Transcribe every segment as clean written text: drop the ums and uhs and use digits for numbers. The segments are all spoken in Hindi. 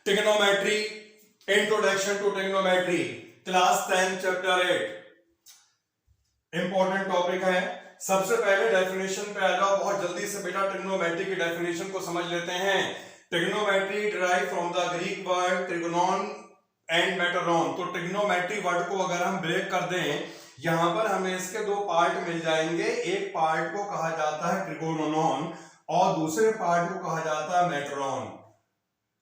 Trigonometry, introduction to trigonometry, class 10 chapter 8। Important topic है। सबसे पहले डेफिनेशन पे आ जाओ बहुत जल्दी से बेटा। ट्रिग्नोमेट्री की डेफिनेशन को समझ लेते हैं। Trigonometry derive from the Greek word trigonon and metron. तो ट्रिग्नोमेट्री वर्ड को अगर हम ब्रेक कर दें, यहां पर हमें इसके दो पार्ट मिल जाएंगे। एक पार्ट को कहा जाता है ट्रिगोनोन और दूसरे पार्ट को कहा जाता है मेट्रॉन।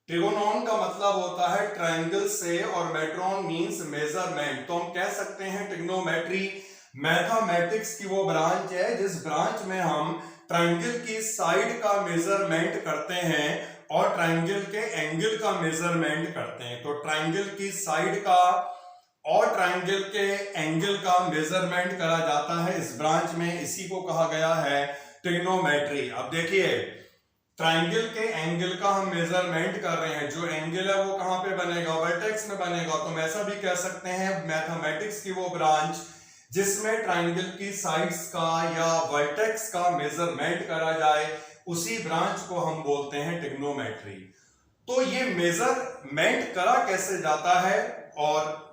ट्रिगोनॉन का मतलब होता है ट्रायंगल से और मेट्रॉन मींस मेजरमेंट। तो हम कह सकते हैं ट्रिग्नोमेट्री मैथमेटिक्स की वो ब्रांच है जिस ब्रांच में हम ट्रायंगल की साइड का मेजरमेंट करते हैं और ट्रायंगल के एंगल का मेजरमेंट करते हैं। तो ट्रायंगल की साइड का और ट्रायंगल के एंगल का मेजरमेंट करा जाता है इस ब्रांच में। इसी को कहा गया है ट्रिग्नोमेट्री। अब देखिए, ट्रायंगल के एंगल का हम मेजरमेंट कर रहे हैं। जो एंगल है वो कहां पे बनेगा? वर्टेक्स में बनेगा। तो हम ऐसा भी कह सकते हैं मैथमेटिक्स की वो ब्रांच जिसमें ट्रायंगल की साइड्स का या वर्टेक्स का मेजरमेंट करा जाए, उसी ब्रांच को हम बोलते हैं ट्रिग्नोमेट्री। तो ये मेजरमेंट करा कैसे जाता है और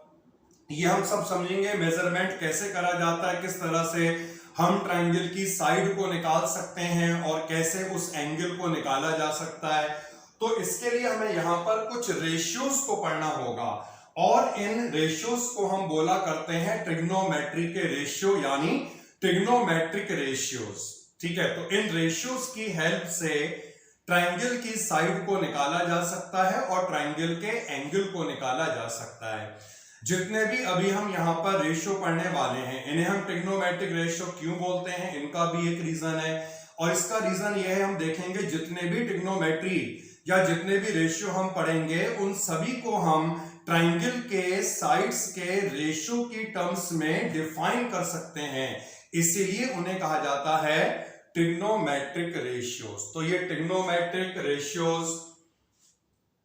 ये हम सब समझेंगे। मेजरमेंट कैसे करा जाता है, किस तरह से हम ट्रायंगल की साइड को निकाल सकते हैं और कैसे उस एंगल को निकाला जा सकता है। तो इसके लिए हमें यहां पर कुछ रेशियोज को पढ़ना होगा और इन रेशियोज को हम बोला करते हैं ट्रिग्नोमेट्री के रेशियो, यानी ट्रिग्नोमेट्रिक रेशियोज। ठीक है, तो इन रेशियोज की हेल्प से ट्रायंगल की साइड को निकाला जा सकता है और ट्रायंगल के एंगल को निकाला जा सकता है। जितने भी अभी हम यहाँ पर रेशियो पढ़ने वाले हैं, इन्हें हम ट्रिग्नोमेट्रिक रेशियो क्यों बोलते हैं, इनका भी एक रीजन है। और इसका रीजन यह है, हम देखेंगे जितने भी ट्रिग्नोमेट्री या जितने भी रेशियो हम पढ़ेंगे उन सभी को हम ट्रायंगल के साइड्स के रेशियो की टर्म्स में डिफाइन कर सकते हैं। इसीलिए उन्हें कहा जाता है ट्रिग्नोमेट्रिक रेशियोज। तो ये ट्रिग्नोमेट्रिक रेशियोज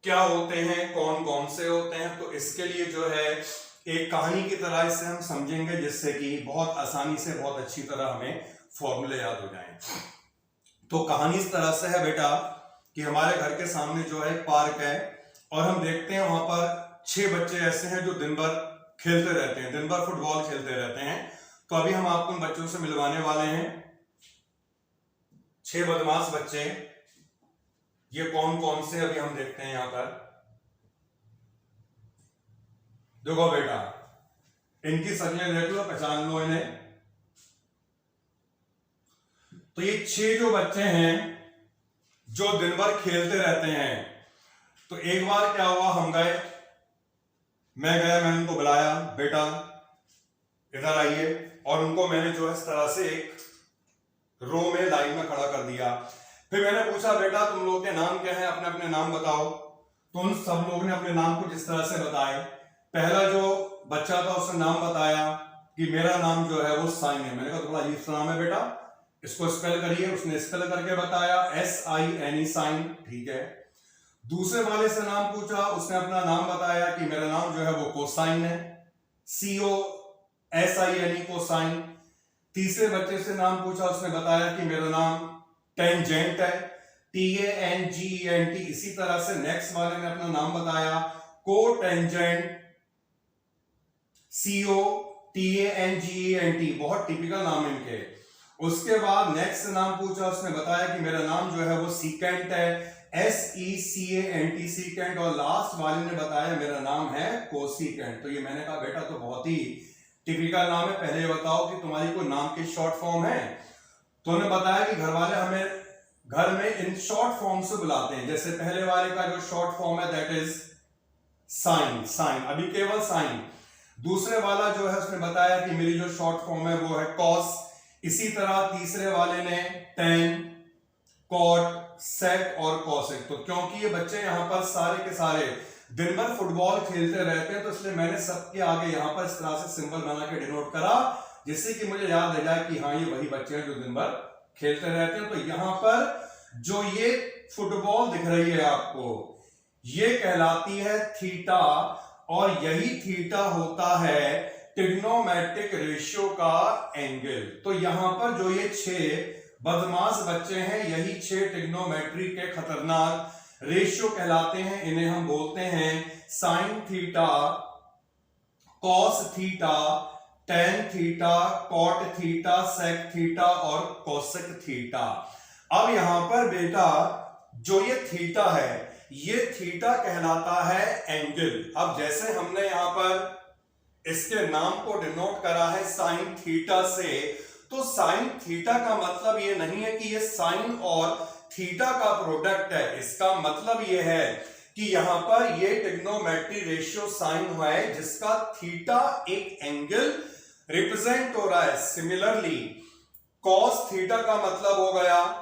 क्या होते हैं, कौन कौन से होते हैं, तो इसके लिए जो है एक कहानी की तरह इसे हम समझेंगे जिससे कि बहुत आसानी से बहुत अच्छी तरह हमें फॉर्मूले याद हो जाएं। तो कहानी इस तरह से है बेटा कि हमारे घर के सामने जो है एक पार्क है और हम देखते हैं वहां पर 6 बच्चे ऐसे हैं जो दिन भर खेलते रहते हैं, दिन भर फुटबॉल खेलते रहते हैं। तो अभी हम आपको उन बच्चों से मिलवाने वाले हैं। 6 बदमाश बच्चे, ये कौन कौन से अभी हम देखते हैं यहां पर। देखो बेटा, इनकी शक्लें देख लो, पहचान लो इन्हें। तो ये 6 जो बच्चे हैं जो दिन भर खेलते रहते हैं। तो एक बार क्या हुआ, हम गए, मैं गया, मैंने उनको बुलाया, बेटा इधर आइए, और उनको मैंने जो है इस तरह से एक रो में लाइन में खड़ा कर दिया। फिर मैंने पूछा, बेटा तुम लोग के नाम क्या है, अपने अपने नाम बताओ। तो उन सब लोगों ने अपने नाम कुछ इस तरह से बताए। पहला जो बच्चा था उसने नाम बताया कि मेरा नाम जो है वो साइन है। मैंने कहा थोड़ा अजीब सा नाम है बेटा, इसको स्पेल करिए। उसने स्पेल करके बताया SINE, साइन। ठीक है। दूसरे वाले से नाम पूछा, उसने अपना नाम बताया कि मेरा नाम जो है वो कोसाइन है, COSINE, कोसाइन। तीसरे बच्चे से नाम पूछा, उसने बताया कि मेरा नाम टेंजेंट है, TANGENT। इसी तरह से नेक्स्ट वाले ने अपना नाम बताया कोटेंजेंट, COTANGENT। बहुत टिपिकल नाम इनके। उसके बाद नेक्स्ट नाम पूछा, उसने बताया कि मेरा नाम जो है वो सीकेंट है, SECANT, सीकेंट। और लास्ट वाले ने बताया मेरा नाम है कोसीकेंट। तो ये मैंने कहा बेटा तो बहुत ही टिपिकल नाम है, पहले बताओ कि तुम्हारी कोई नाम की शॉर्ट फॉर्म है। तो उन्होंने बताया कि घर वाले हमें घर में इन शॉर्ट फॉर्म से बुलाते हैं। जैसे पहले वाले का जो शॉर्ट फॉर्म है दैट इज साइन, साइन, अभी केवल साइन। दूसरे वाला जो है उसने बताया कि मेरी जो शॉर्ट फॉर्म है वो है कॉस। इसी तरह तीसरे वाले ने टेन, कॉट, सेक और कॉसेक। तो क्योंकि ये बच्चे यहाँ पर सारे के सारे दिन भर फुटबॉल खेलते रहते हैं, तो इसलिए मैंने सबके आगे यहाँ पर इस तरह से सिंबल बना के डिनोट करा, जिससे कि मुझे याद रह जाए कि हाँ ये वही बच्चे हैं जो दिन भर खेलते रहते हैं। तो यहां पर जो ये फुटबॉल दिख रही है आपको, ये कहलाती है थीटा, और यही थीटा होता है ट्रिग्नोमेट्रिक रेशियो का एंगल। तो यहां पर जो ये 6 बदमाश बच्चे हैं, यही 6 ट्रिग्नोमेट्री के खतरनाक रेशियो कहलाते हैं। इन्हें हम बोलते हैं sine theta, cos theta, tan theta, cot theta, sec theta और कोसेक थीटा। अब यहां पर बेटा जो ये थीटा है, ये थीटा कहलाता है एंगल। अब जैसे हमने यहां पर इसके नाम को डिनोट करा है साइन थीटा से, तो साइन थीटा का मतलब ये नहीं है कि ये साइन और थीटा का प्रोडक्ट है। इसका मतलब ये है कि यहां पर ये ट्रिग्नोमेट्री रेशियो साइन है जिसका थीटा एक एंगल रिप्रेजेंट हो रहा है। सिमिलरली कॉस थीटा का मतलब हो गया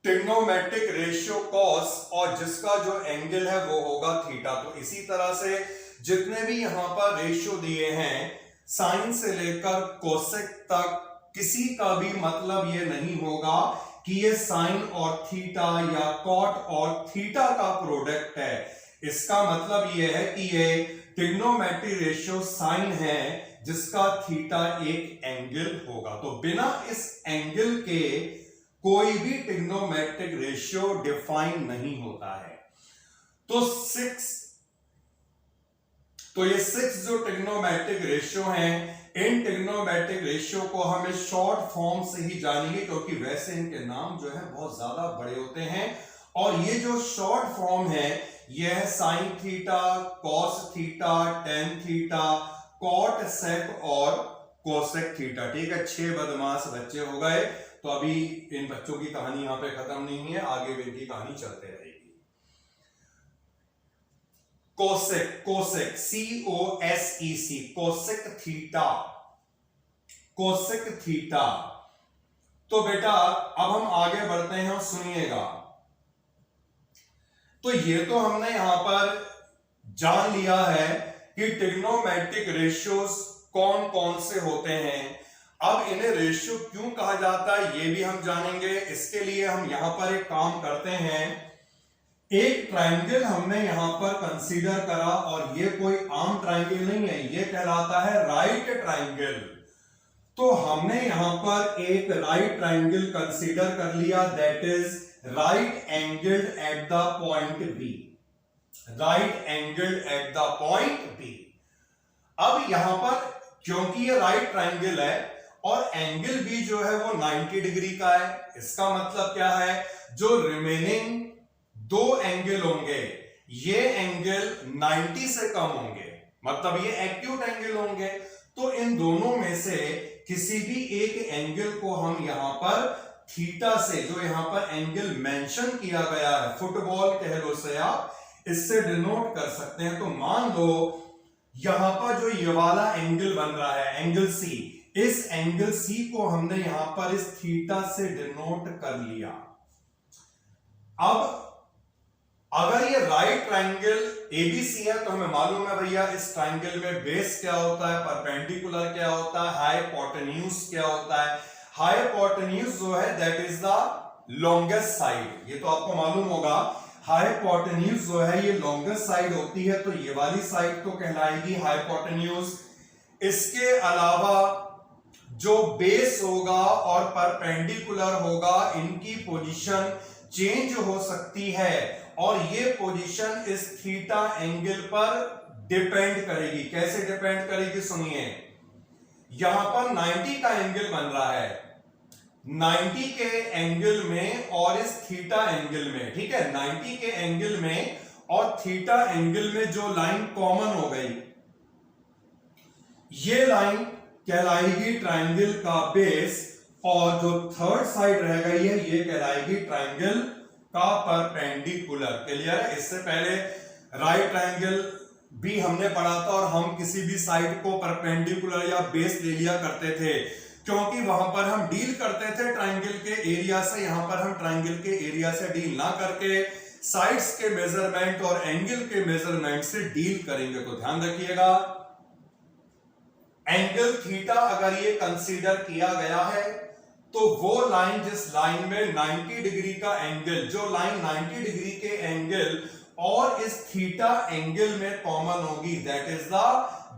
ट्रिग्नोमेट्रिक रेशियो कॉस, और जिसका जो एंगल है वो होगा थीटा। तो इसी तरह से जितने भी यहां पर रेशियो दिए हैं साइन से लेकर कोसेक तक, किसी का भी मतलब ये नहीं होगा कि ये साइन और थीटा या कॉट और थीटा का प्रोडक्ट है। इसका मतलब ये है कि ये ट्रिग्नोमेट्री रेशियो साइन है जिसका थीटा एक एंगल होगा। तो बिना इस एंगल के कोई भी ट्रिग्नोमेट्रिक रेशियो डिफाइन नहीं होता है। तो ये 6 जो ट्रिग्नोमेट्रिक रेशियो हैं, इन ट्रिग्नोमेट्रिक रेशियो को हमें शॉर्ट फॉर्म से ही जानेंगे, क्योंकि वैसे इनके नाम जो है बहुत ज्यादा बड़े होते हैं। और ये जो शॉर्ट फॉर्म है ये है sine theta, cos theta, tan theta, cot sec और कोसेक थीटा। ठीक है, 6 बदमाश बच्चे हो गए। तो अभी इन बच्चों की कहानी यहां पे खत्म नहीं है, आगे भी इनकी कहानी चलते रहेगी। Cosec, cosec COSEC, cosec theta, cosec theta. तो बेटा अब हम आगे बढ़ते हैं और सुनिएगा। तो ये तो हमने यहां पर जान लिया है कि ट्रिग्नोमेट्रिक रेशियोज कौन कौन से होते हैं। अब इन्हें रेशियो क्यों कहा जाता है ये भी हम जानेंगे। इसके लिए हम यहां पर एक काम करते हैं, एक ट्रायंगल हमने यहां पर कंसीडर करा, और ये कोई आम ट्रायंगल नहीं है, ये कहलाता है राइट ट्रायंगल। तो हमने यहां पर एक राइट ट्रायंगल कंसीडर कर लिया, that is right angled at the point B, right angled at the point B. अब यहां पर क्योंकि ये राइट ट्रायंगल है और एंगल भी जो है वो 90 डिग्री का है, इसका मतलब क्या है, जो रिमेनिंग 2 एंगल होंगे ये एंगल 90 से कम होंगे, मतलब ये एक्यूट एंगल होंगे। तो इन दोनों में से किसी भी एक एंगल को हम यहां पर थीटा से, जो यहां पर एंगल मेंशन किया गया है, फुटबॉल कह लो से आप, इससे डिनोट कर सकते हैं। तो मान लो यहां पर जो ये वाला एंगल बन रहा है एंगल सी, इस एंगल सी को हमने यहां पर इस थीटा से डिनोट कर लिया। अब अगर ये राइट ट्रायंगल एबीसी है तो हमें मालूम है भैया इस ट्रायंगल में बेस क्या होता है, परपेंडिकुलर क्या होता है, हाइपोटेन्यूज क्या होता है। हाइपोटेन्यूज जो है that is the longest side, ये तो आपको मालूम होगा। हाइपोटेन्यूज जो है ये लॉन्गेस्ट साइड होती है, तो ये वाली साइड तो कहलाएगी हाइपोटेन्यूज। इसके अलावा जो बेस होगा और परपेंडिकुलर होगा, इनकी पोजीशन चेंज हो सकती है, और ये पोजीशन इस थीटा एंगल पर डिपेंड करेगी। कैसे डिपेंड करेगी सुनिए, यहां पर 90 का एंगल बन रहा है, 90 के एंगल में और इस थीटा एंगल में, ठीक है, 90 के एंगल में और थीटा एंगल में जो लाइन कॉमन हो गई, ये लाइन कहलाएगी ट्रायंगल का बेस, और जो थर्ड साइड रह गई है ये कहलाएगी ट्रायंगल का परपेंडिकुलर। क्लियर है। इससे पहले राइट ट्रायंगल भी हमने पढ़ा था और हम किसी भी साइड को परपेंडिकुलर या बेस ले लिया करते थे, क्योंकि वहां पर हम डील करते थे ट्रायंगल के एरिया से। यहां पर हम ट्रायंगल के एरिया से डील ना करके साइड्स के मेजरमेंट और एंगल के मेजरमेंट से डील करेंगे। तो ध्यान रखिएगा, एंगल थीटा अगर ये कंसीडर किया गया है तो वो लाइन, जिस लाइन में 90 डिग्री का एंगल, जो लाइन 90 डिग्री के एंगल और इस थीटा एंगल में कॉमन होगी, that is the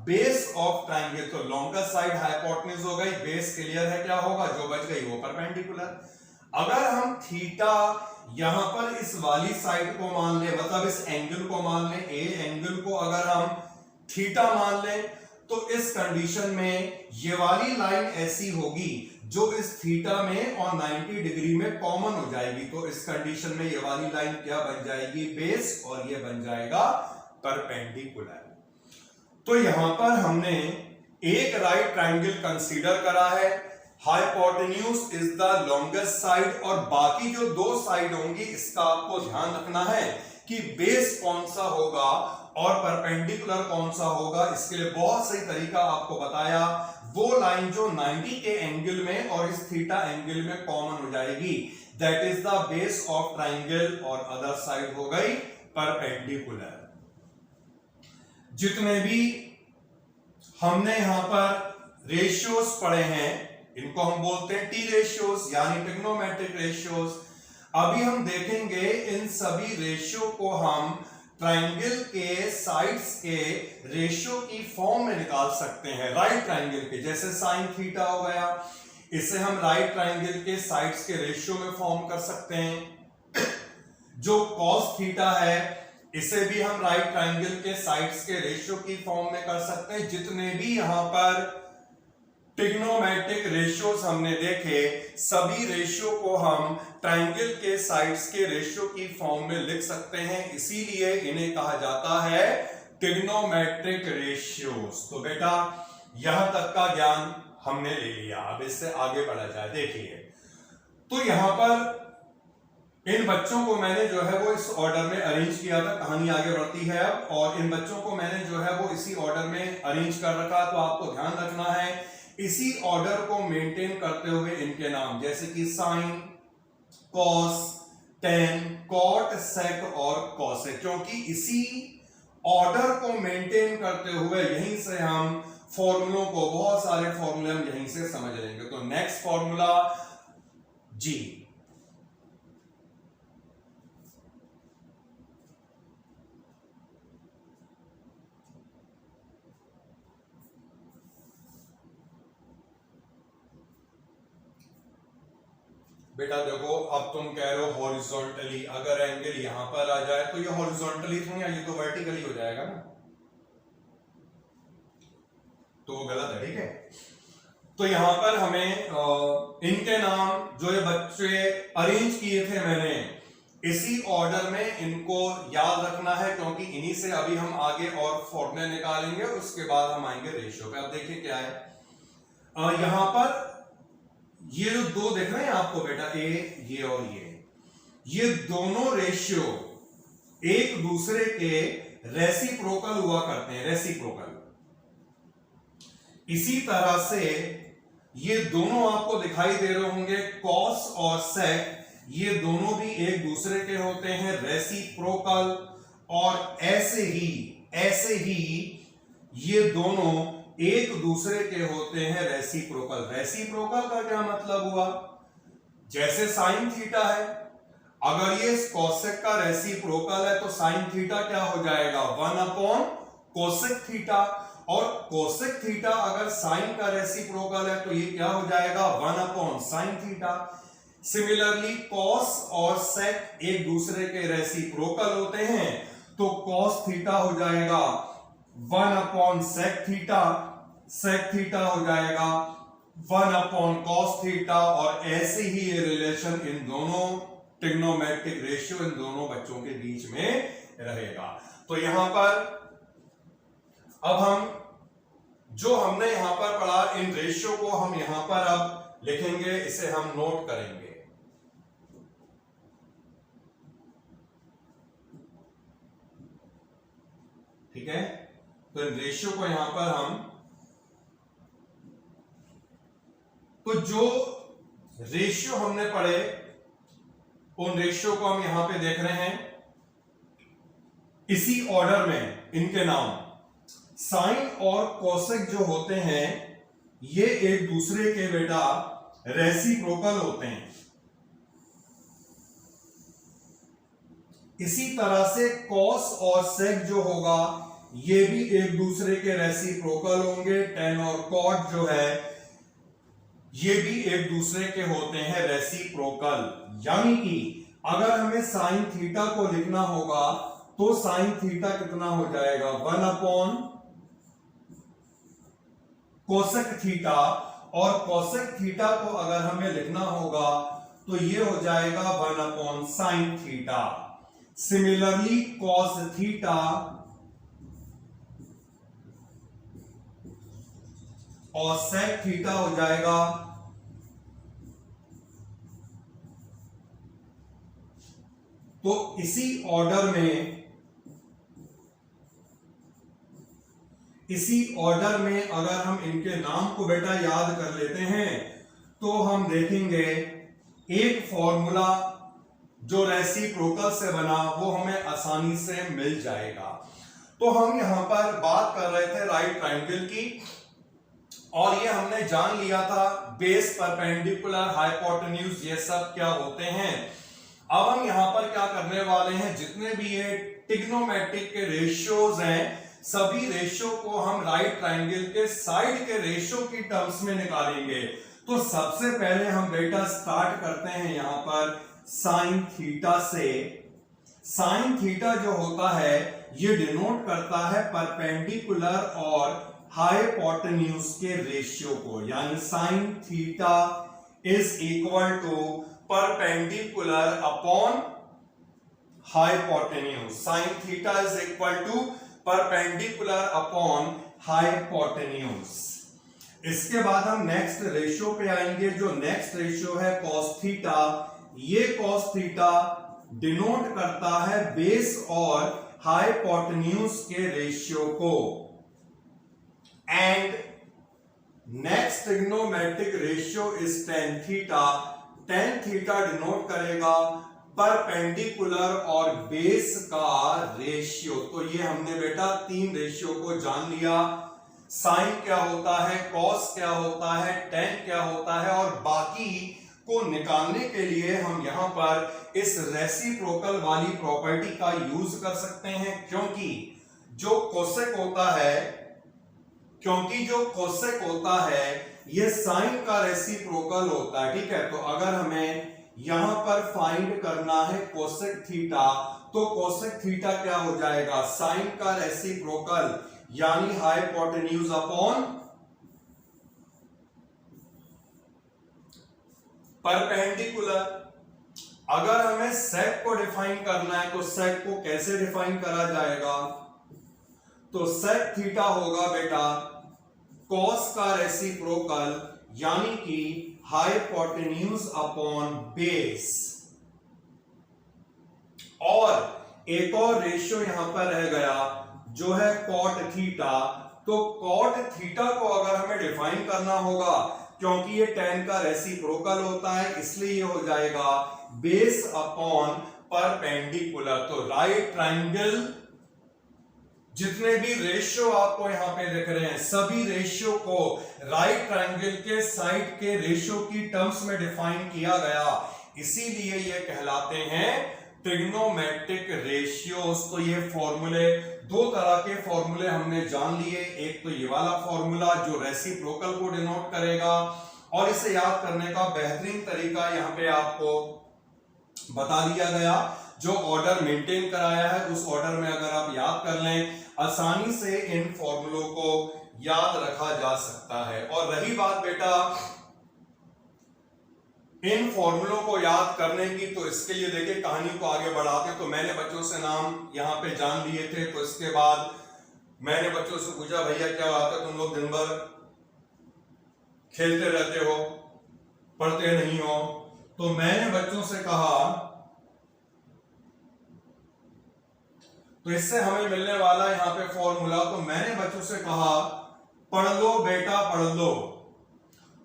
base of triangle. तो लॉन्गर साइड हाइपोटेन्यूज हो गई, बेस क्लियर है क्या होगा, जो बच गई वो परपेंडिकुलर। अगर हम थीटा यहां पर इस वाली साइड को मान ले, मतलब इस एंगल को मान ले, ए एंगल को अगर हम थीटा मान ले, तो इस कंडीशन में ये वाली लाइन ऐसी होगी जो इस थीटा में और 90 डिग्री में कॉमन हो जाएगी। तो इस कंडीशन में ये वाली लाइन क्या बन जाएगी, बेस, और ये बन जाएगा परपेंडिकुलर। तो यहां पर हमने एक राइट ट्रायंगल कंसीडर करा है, hypotenuse is the longest side, और बाकी जो दो साइड होंगी इसका आपको ध्यान रखना है कि बेस कौन सा होगा और परपेंडिकुलर कौन सा होगा। इसके लिए बहुत सही तरीका आपको बताया, वो लाइन जो 90 के एंगल में और इस थीटा एंगल में कॉमन हो जाएगी, that is the base of triangle, और अदर साइड हो गई परपेंडिकुलर। जितने भी हमने यहां पर रेशियोज पढ़े हैं इनको हम बोलते हैं टी रेशियोज, यानी ट्रिग्नोमेट्रिक रेशियोज। अभी हम देखेंगे इन सभी रेशियो को हम ट्रायंगल के साइड्स के रेशियो की फॉर्म में निकाल सकते हैं। राइट ट्रायंगल के, जैसे साइन थीटा हो गया, इसे हम राइट ट्रायंगल के साइड्स के रेशियो में फॉर्म कर सकते हैं। जो कॉस थीटा है इसे भी हम राइट ट्रायंगल के साइड्स के रेशियो की फॉर्म में कर सकते हैं। जितने भी यहां पर ट्रिग्नोमेट्रिक रेशियोज हमने देखे, सभी रेशियो को हम ट्रायंगल के साइड्स के रेशियो की फॉर्म में लिख सकते हैं, इसीलिए इन्हें कहा जाता है ट्रिग्नोमेट्रिक रेशियोज। तो बेटा यहां तक का ज्ञान हमने ले लिया, अब इससे आगे बढ़ा जाए। देखिए, तो यहां पर इन बच्चों को मैंने जो है वो इस ऑर्डर में अरेंज किया था, कहानी आगे बढ़ती है अब, और इन बच्चों को मैंने जो है वो इसी ऑर्डर में अरेंज कर रखा। तो आपको ध्यान रखना है इसी ऑर्डर को मेंटेन करते हुए इनके नाम, जैसे कि sign, cos, ten, cot, sec और कॉसेक, क्योंकि इसी ऑर्डर को मेंटेन करते हुए यहीं से हम फॉर्मूलों को, बहुत सारे फॉर्मूले हम यहीं से समझ लेंगे। तो नेक्स्ट फॉर्मूला जी, बेटा देखो, अब तुम कह रहे हो हॉरिजॉन्टली, अगर एंगल यहां पर आ जाए तो ये हॉरिजॉन्टली थोड़ी, ये तो वर्टिकली हो जाएगा ना, तो वो गलत है, ठीक है। तो यहां पर हमें इनके नाम जो ये बच्चे अरेंज किए थे मैंने, इसी ऑर्डर में इनको याद रखना है, क्योंकि इन्हीं से अभी हम आगे और फॉर्मूले निकालेंगे, उसके बाद हम आएंगे रेशियो पे। अब देखिए क्या है, यहां पर ये जो दो देख रहे हैं आपको बेटा, ये और ये दोनों रेशियो एक दूसरे के रेसिप्रोकल हुआ करते हैं, रेसिप्रोकल। इसी तरह से ये दोनों आपको दिखाई दे रहे होंगे, कॉस और सेक, ये दोनों भी एक दूसरे के होते हैं रेसिप्रोकल, और ऐसे ही ये दोनों एक दूसरे के होते हैं रेसिप्रोकल। रेसिप्रोकल का क्या मतलब हुआ, जैसे साइन थीटा है, अगर ये कोसेक का रेसिप्रोकल है तो साइन थीटा क्या हो जाएगा, 1 अपॉन कोसेक थीटा, और कोसेक थीटा अगर साइन का रेसिप्रोकल है तो ये क्या हो जाएगा, 1 upon sine theta. Similarly cos और सेक एक दूसरे के रेसिप्रोकल होते हैं, तो कॉस थीटा हो जाएगा 1 upon sec theta, sec theta हो जाएगा 1 अपॉन कॉस थीटा, और ऐसे ही ये रिलेशन इन दोनों ट्रिग्नोमेट्रिक रेशियो इन दोनों बच्चों के बीच में रहेगा। तो यहां पर अब हम जो हमने यहां पर पढ़ा, इन रेशियो को हम यहां पर अब लिखेंगे, इसे हम नोट करेंगे। ठीक है, तो इन रेशियो को यहां पर हम, तो जो रेशियो हमने पढ़े उन रेशियो को हम यहां पे देख रहे हैं, इसी ऑर्डर में इनके नाम, साइन और कोसेक जो होते हैं ये एक दूसरे के बेटा रेसिप्रोकल होते हैं। इसी तरह से कॉस और सेक जो होगा ये भी एक दूसरे के रेसिप्रोकल होंगे। टेन और कॉट जो है ये भी एक दूसरे के होते हैं रेसिप्रोकल। यानी कि अगर हमें साइन थीटा को लिखना होगा तो साइन थीटा कितना हो जाएगा 1 अपॉन कोसेक थीटा, और कोसेक थीटा को अगर हमें लिखना होगा तो ये हो जाएगा 1 upon sine theta. Similarly cos theta और सेक थीटा हो जाएगा तो इसी ऑर्डर में अगर हम इनके नाम को बेटा याद कर लेते हैं तो हम देखेंगे एक फॉर्मूला जो रेसिप्रोकल से बना वो हमें आसानी से मिल जाएगा। तो हम यहां पर बात कर रहे थे राइट ट्रायंगल की, और ये हमने जान लिया था बेस, परपेंडिकुलर, हाइपोटेन्यूज ये सब क्या होते हैं। अब हम यहां पर क्या करने वाले हैं, जितने भी ये ट्रिग्नोमेट्रिक के रेशियोज हैं सभी रेशियो को हम राइट ट्रायंगल के साइड के रेशियो की टर्म्स में निकालेंगे। तो सबसे पहले हम बेटा स्टार्ट करते हैं यहां पर साइन थीटा से। साइन थीटा जो होता है ये डिनोट करता है परपेंडिकुलर और हाइपोटेन्यूज के रेशियो को, यानी sine theta is equal to perpendicular upon hypotenuse. Sine theta is equal to perpendicular upon hypotenuse. इसके बाद हम नेक्स्ट रेशियो पे आएंगे। जो नेक्स्ट रेशियो है कॉस थीटा, ये कॉस थीटा डिनोट करता है बेस और हाइपोटेन्यूज के रेशियो को। And next trigonometric ratio is tan theta. Tan theta denote करेगा परपेंडिकुलर और बेस का रेशियो। तो ये हमने बेटा तीन रेशियो को जान लिया, साइन क्या होता है, कॉस क्या होता है, टेन क्या होता है, और बाकी को निकालने के लिए हम यहां पर इस रेसिप्रोकल वाली प्रॉपर्टी का यूज कर सकते हैं, क्योंकि जो कोसेक होता है ये साइन का रेसिप्रोकल होता है। ठीक है, तो अगर हमें यहां पर फाइंड करना है कोसेक थीटा, तो कोसेक थीटा क्या हो जाएगा, साइन का रेसिप्रोकल यानी हाइपोटेन्यूज अपॉन परपेंडिकुलर। अगर हमें सेक को डिफाइन करना है तो सेक को कैसे डिफाइन करा जाएगा, तो सेक थीटा होगा बेटा कॉस का रेसिप्रोकल यानी कि हाइपोटेन्यूज अपॉन बेस। और एक और रेशियो यहां पर रह गया जो है कॉट थीटा। तो कॉट थीटा को अगर हमें डिफाइन करना होगा, क्योंकि ये टेन का रेसिप्रोकल होता है, इसलिए ये हो जाएगा बेस अपॉन परपेंडिकुलर। तो राइट ट्रायंगल जितने भी रेशियो आपको यहां पे दिख रहे हैं सभी रेशियो को राइट ट्रायंगल के साइड के रेशियो की टर्म्स में डिफाइन किया गया, इसीलिए ये कहलाते हैं ट्रिग्नोमेट्रिक रेशियोज। तो ये फॉर्मूले, दो तरह के फॉर्मूले हमने जान लिए, एक तो ये वाला फॉर्मूला जो रेसिप्रोकल को डिनोट करेगा, और इसे याद करने का बेहतरीन तरीका यहां पे आपको बता दिया गया। जो ऑर्डर मेंटेन कराया है उस ऑर्डर में अगर आप याद कर लें आसानी से इन फॉर्मूलों को याद रखा जा सकता है। और रही बात बेटा इन फॉर्मूलों को याद करने की, तो इसके लिए देखिए कहानी को आगे बढ़ाते। तो मैंने बच्चों से नाम यहां पे जान लिए थे, तो इसके बाद मैंने बच्चों से पूछा भैया क्या बात है, तुम लोग दिन भर खेलते रहते हो, पढ़ते नहीं हो। तो मैंने बच्चों से कहा, तो इससे हमें मिलने वाला यहां पे फॉर्मूला, तो मैंने बच्चों से कहा पढ़ लो बेटा पढ़ लो।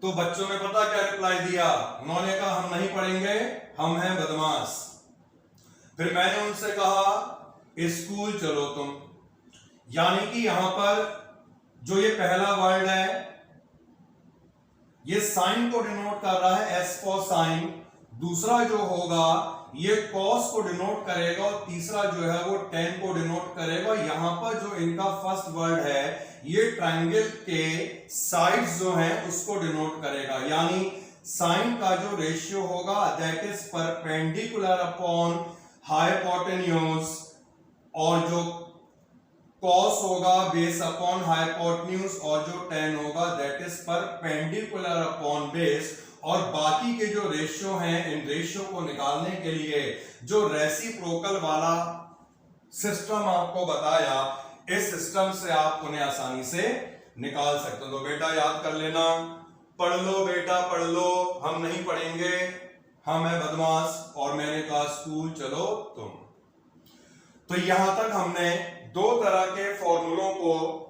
तो बच्चों ने पता क्या रिप्लाई दिया, उन्होंने कहा हम नहीं पढ़ेंगे, हम हैं बदमाश। फिर मैंने उनसे कहा स्कूल चलो तुम। यानी कि यहां पर जो ये पहला वर्ड है ये साइन को डिनोट कर रहा है, एस फॉर साइन। दूसरा जो होगा ये cos को डिनोट करेगा और तीसरा जो है वो tan को डिनोट करेगा। यहां पर जो इनका फर्स्ट वर्ड है ये ट्रायंगल के साइड्स जो हैं उसको डिनोट करेगा, यानी साइन का जो रेशियो होगा that is perpendicular upon hypotenuse, और जो cos होगा बेस अपॉन हाइपोटेन्यूज, और जो tan होगा that is perpendicular upon base. और बाकी के जो रेशियो हैं इन रेशियो को निकालने के लिए जो रेसिप्रोकल वाला सिस्टम आपको बताया, इस सिस्टम से आप उन्हें आसानी से निकाल सकते हो। तो बेटा याद कर लेना, पढ़ लो बेटा पढ़ लो, हम नहीं पढ़ेंगे, हम है बदमाश और मैंने कहा स्कूल चलो तुम। तो यहां तक हमने दो तरह के फॉर्मूलों को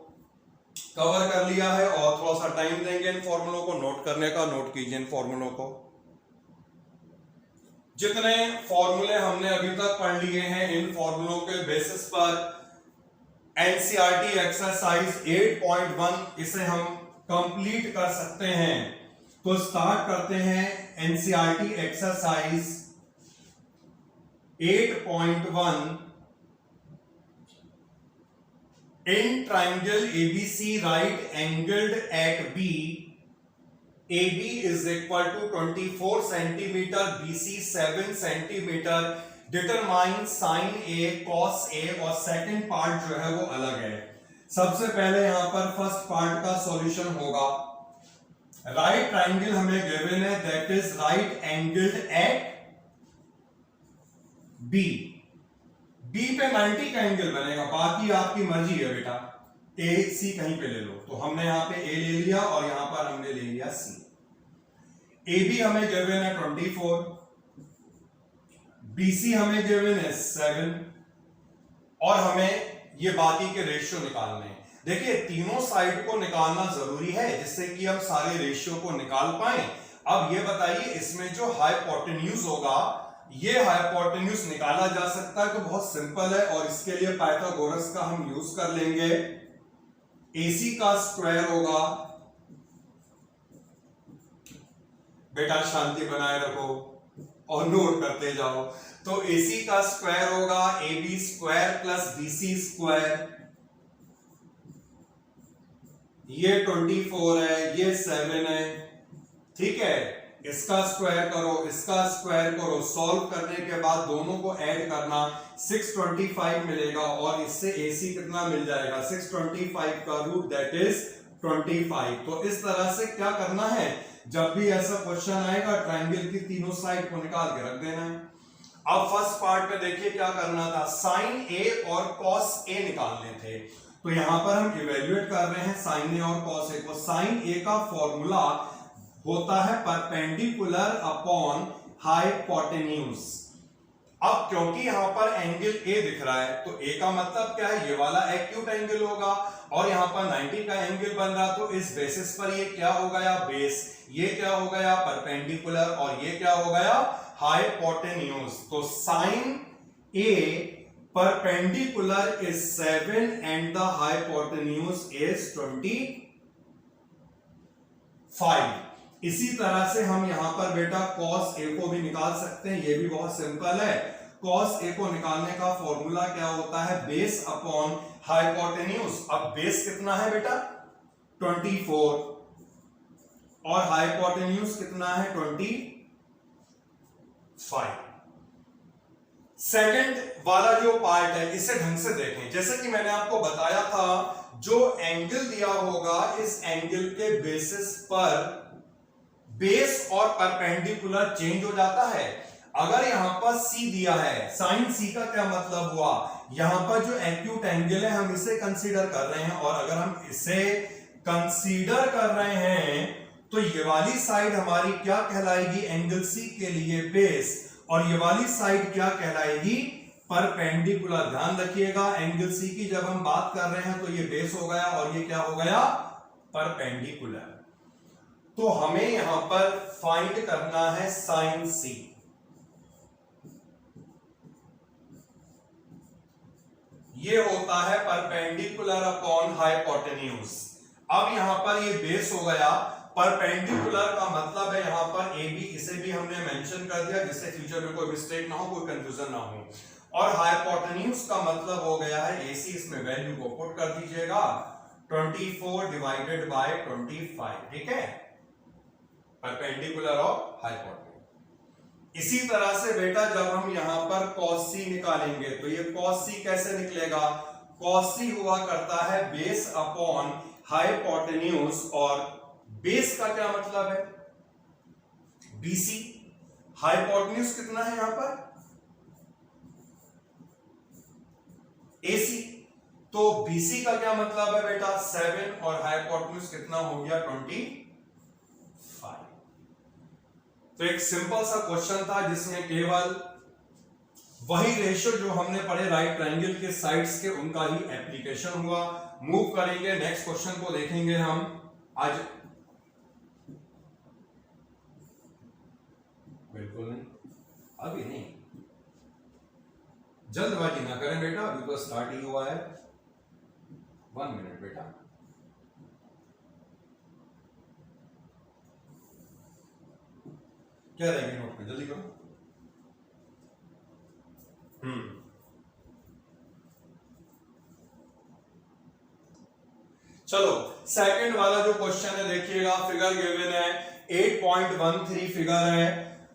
कवर कर लिया है और थोड़ा सा टाइम देंगे इन फॉर्मूलों को नोट करने का। नोट कीजिए इन फॉर्मूलों को। जितने फॉर्मूले हमने अभी तक पढ़ लिए हैं इन फॉर्मूलों के बेसिस पर एनसीईआरटी एक्सरसाइज 8.1 इसे हम कंप्लीट कर सकते हैं। तो स्टार्ट करते हैं NCERT exercise 8.1। In triangle ABC, right angled at B, AB is equal to 24 centimeter, BC 7 centimeter. Determine sin A, cos A, और सेकंड पार्ट जो है वो अलग है। सबसे पहले यहां पर फर्स्ट पार्ट का सॉल्यूशन होगा। राइट ट्राइंगल हमें गिवन है that is right angled at B। B पे 90 का एंगल बनेगा, बाकी आपकी मर्जी है बेटा, ए सी कहीं पे ले लो। तो हमने यहां पे ए ले लिया और यहां पर हमने ले लिया सी। ए बी हमें गिवन है 24, बीसी हमें गिवन है 7, और हमें ये बाकी के रेशियो निकालने हैं। देखिए तीनों साइड को निकालना जरूरी है जिससे कि हम सारे रेशियो को निकाल पाए। अब ये बताइए इसमें जो हाइपोटेन्यूज होगा ये हाइपोटेन्यूज निकाला जा सकता है, तो बहुत सिंपल है और इसके लिए पाइथागोरस का हम यूज कर लेंगे। AC का स्क्वायर होगा, बेटा शांति बनाए रखो और नोट करते जाओ। तो AC का स्क्वायर होगा AB square plus BC square, ये 24 है, ये 7 है, ठीक है। इसका स्क्वायर करो, इसका स्क्वायर करो, सॉल्व करने के बाद दोनों को ऐड करना, 625 मिलेगा और इससे AC कितना मिल जाएगा 625 का रूट दैट इज 25। तो इस तरह से क्या करना है, जब भी ऐसा क्वेश्चन आएगा ट्रायंगल की तीनों साइड को निकाल के रख देना है। अब फर्स्ट पार्ट में देखिए क्या करना था, साइन A और कॉस A निकालने थे। तो यहां पर हम इवेल्युएट कर रहे हैं साइन A और कॉस A को। साइन A का फॉर्मूला होता है परपेंडिकुलर अपॉन हाइपोटेन्यूज। अब क्योंकि यहां पर एंगल A दिख रहा है तो A का मतलब क्या है, ये वाला एक्यूट एंगल होगा, और यहां पर 90 का एंगल बन रहा, तो इस बेसिस पर ये क्या हो गया बेस, ये क्या हो गया परपेंडिकुलर, और ये क्या हो गया हाइपोटेन्यूज। तो sine A perpendicular is 7 and the hypotenuse is 25। इसी तरह से हम यहां पर बेटा cos A को भी निकाल सकते हैं, ये भी बहुत सिंपल है। cos A को निकालने का फॉर्मूला क्या होता है, बेस अपॉन हाइपोटेन्यूज। अब बेस कितना है बेटा 24 और हाइपोटेन्यूज कितना है 25। सेकंड वाला जो पार्ट है इसे ढंग से देखें। जैसे कि मैंने आपको बताया था जो एंगल दिया होगा इस एंगल के बेसिस पर बेस और परपेंडिकुलर चेंज हो जाता है। अगर यहां पर C दिया है, साइन C का क्या मतलब हुआ, यहां पर जो एक्यूट एंगल है हम इसे कंसीडर कर रहे हैं, और अगर हम इसे कंसीडर कर रहे हैं तो ये वाली साइड हमारी क्या कहलाएगी एंगल C के लिए बेस, और ये वाली साइड क्या कहलाएगी परपेंडिकुलर। ध्यान रखिएगा एंगल C की जब हम बात कर रहे हैं तो ये बेस हो गया और ये क्या हो गया परपेंडिकुलर। तो हमें यहां पर फाइंड करना है साइन C। ये होता है परपेंडिकुलर अपॉन हाइपोटेन्यूज। अब यहां पर ये बेस हो गया परपेंडिकुलर का मतलब है यहां पर ए बी, इसे भी हमने मेंशन कर दिया जिससे फ्यूचर में कोई मिस्टेक ना हो, कोई कंफ्यूजन ना हो। और हाइपोटेन्यूज का मतलब हो गया है एसी, इसमें वैल्यू को पुट कर दीजिएगा 24 डिवाइडेड बाय 25, ठीक है, परपेंडिकुलर और हाइपोटेन्यूज। इसी तरह से बेटा जब हम यहां पर cos c निकालेंगे तो ये cos c कैसे निकलेगा, cos c हुआ करता है बेस अपॉन हाइपोटेन्यूज, और बेस का क्या मतलब है BC, हाइपोटेन्यूज कितना है यहां पर AC, तो BC का क्या मतलब है बेटा 7, और हाइपोटेन्यूज कितना हो गया 25। तो एक सिंपल सा क्वेश्चन था जिसमें केवल वही रेशियो जो हमने पढ़े राइट ट्रायंगल के साइड्स के उनका ही एप्लीकेशन हुआ। मूव करेंगे नेक्स्ट क्वेश्चन को देखेंगे हम आज। बिल्कुल नहीं, अभी नहीं, जल्दबाजी ना करें बेटा, अभी तो स्टार्ट ही हुआ है। 1 मिनट बेटा, क्या रहेंगे नोट में, जल्दी करो। चलो सेकंड वाला जो क्वेश्चन है देखिएगा, फिगर गिवन है 8.13 फिगर है।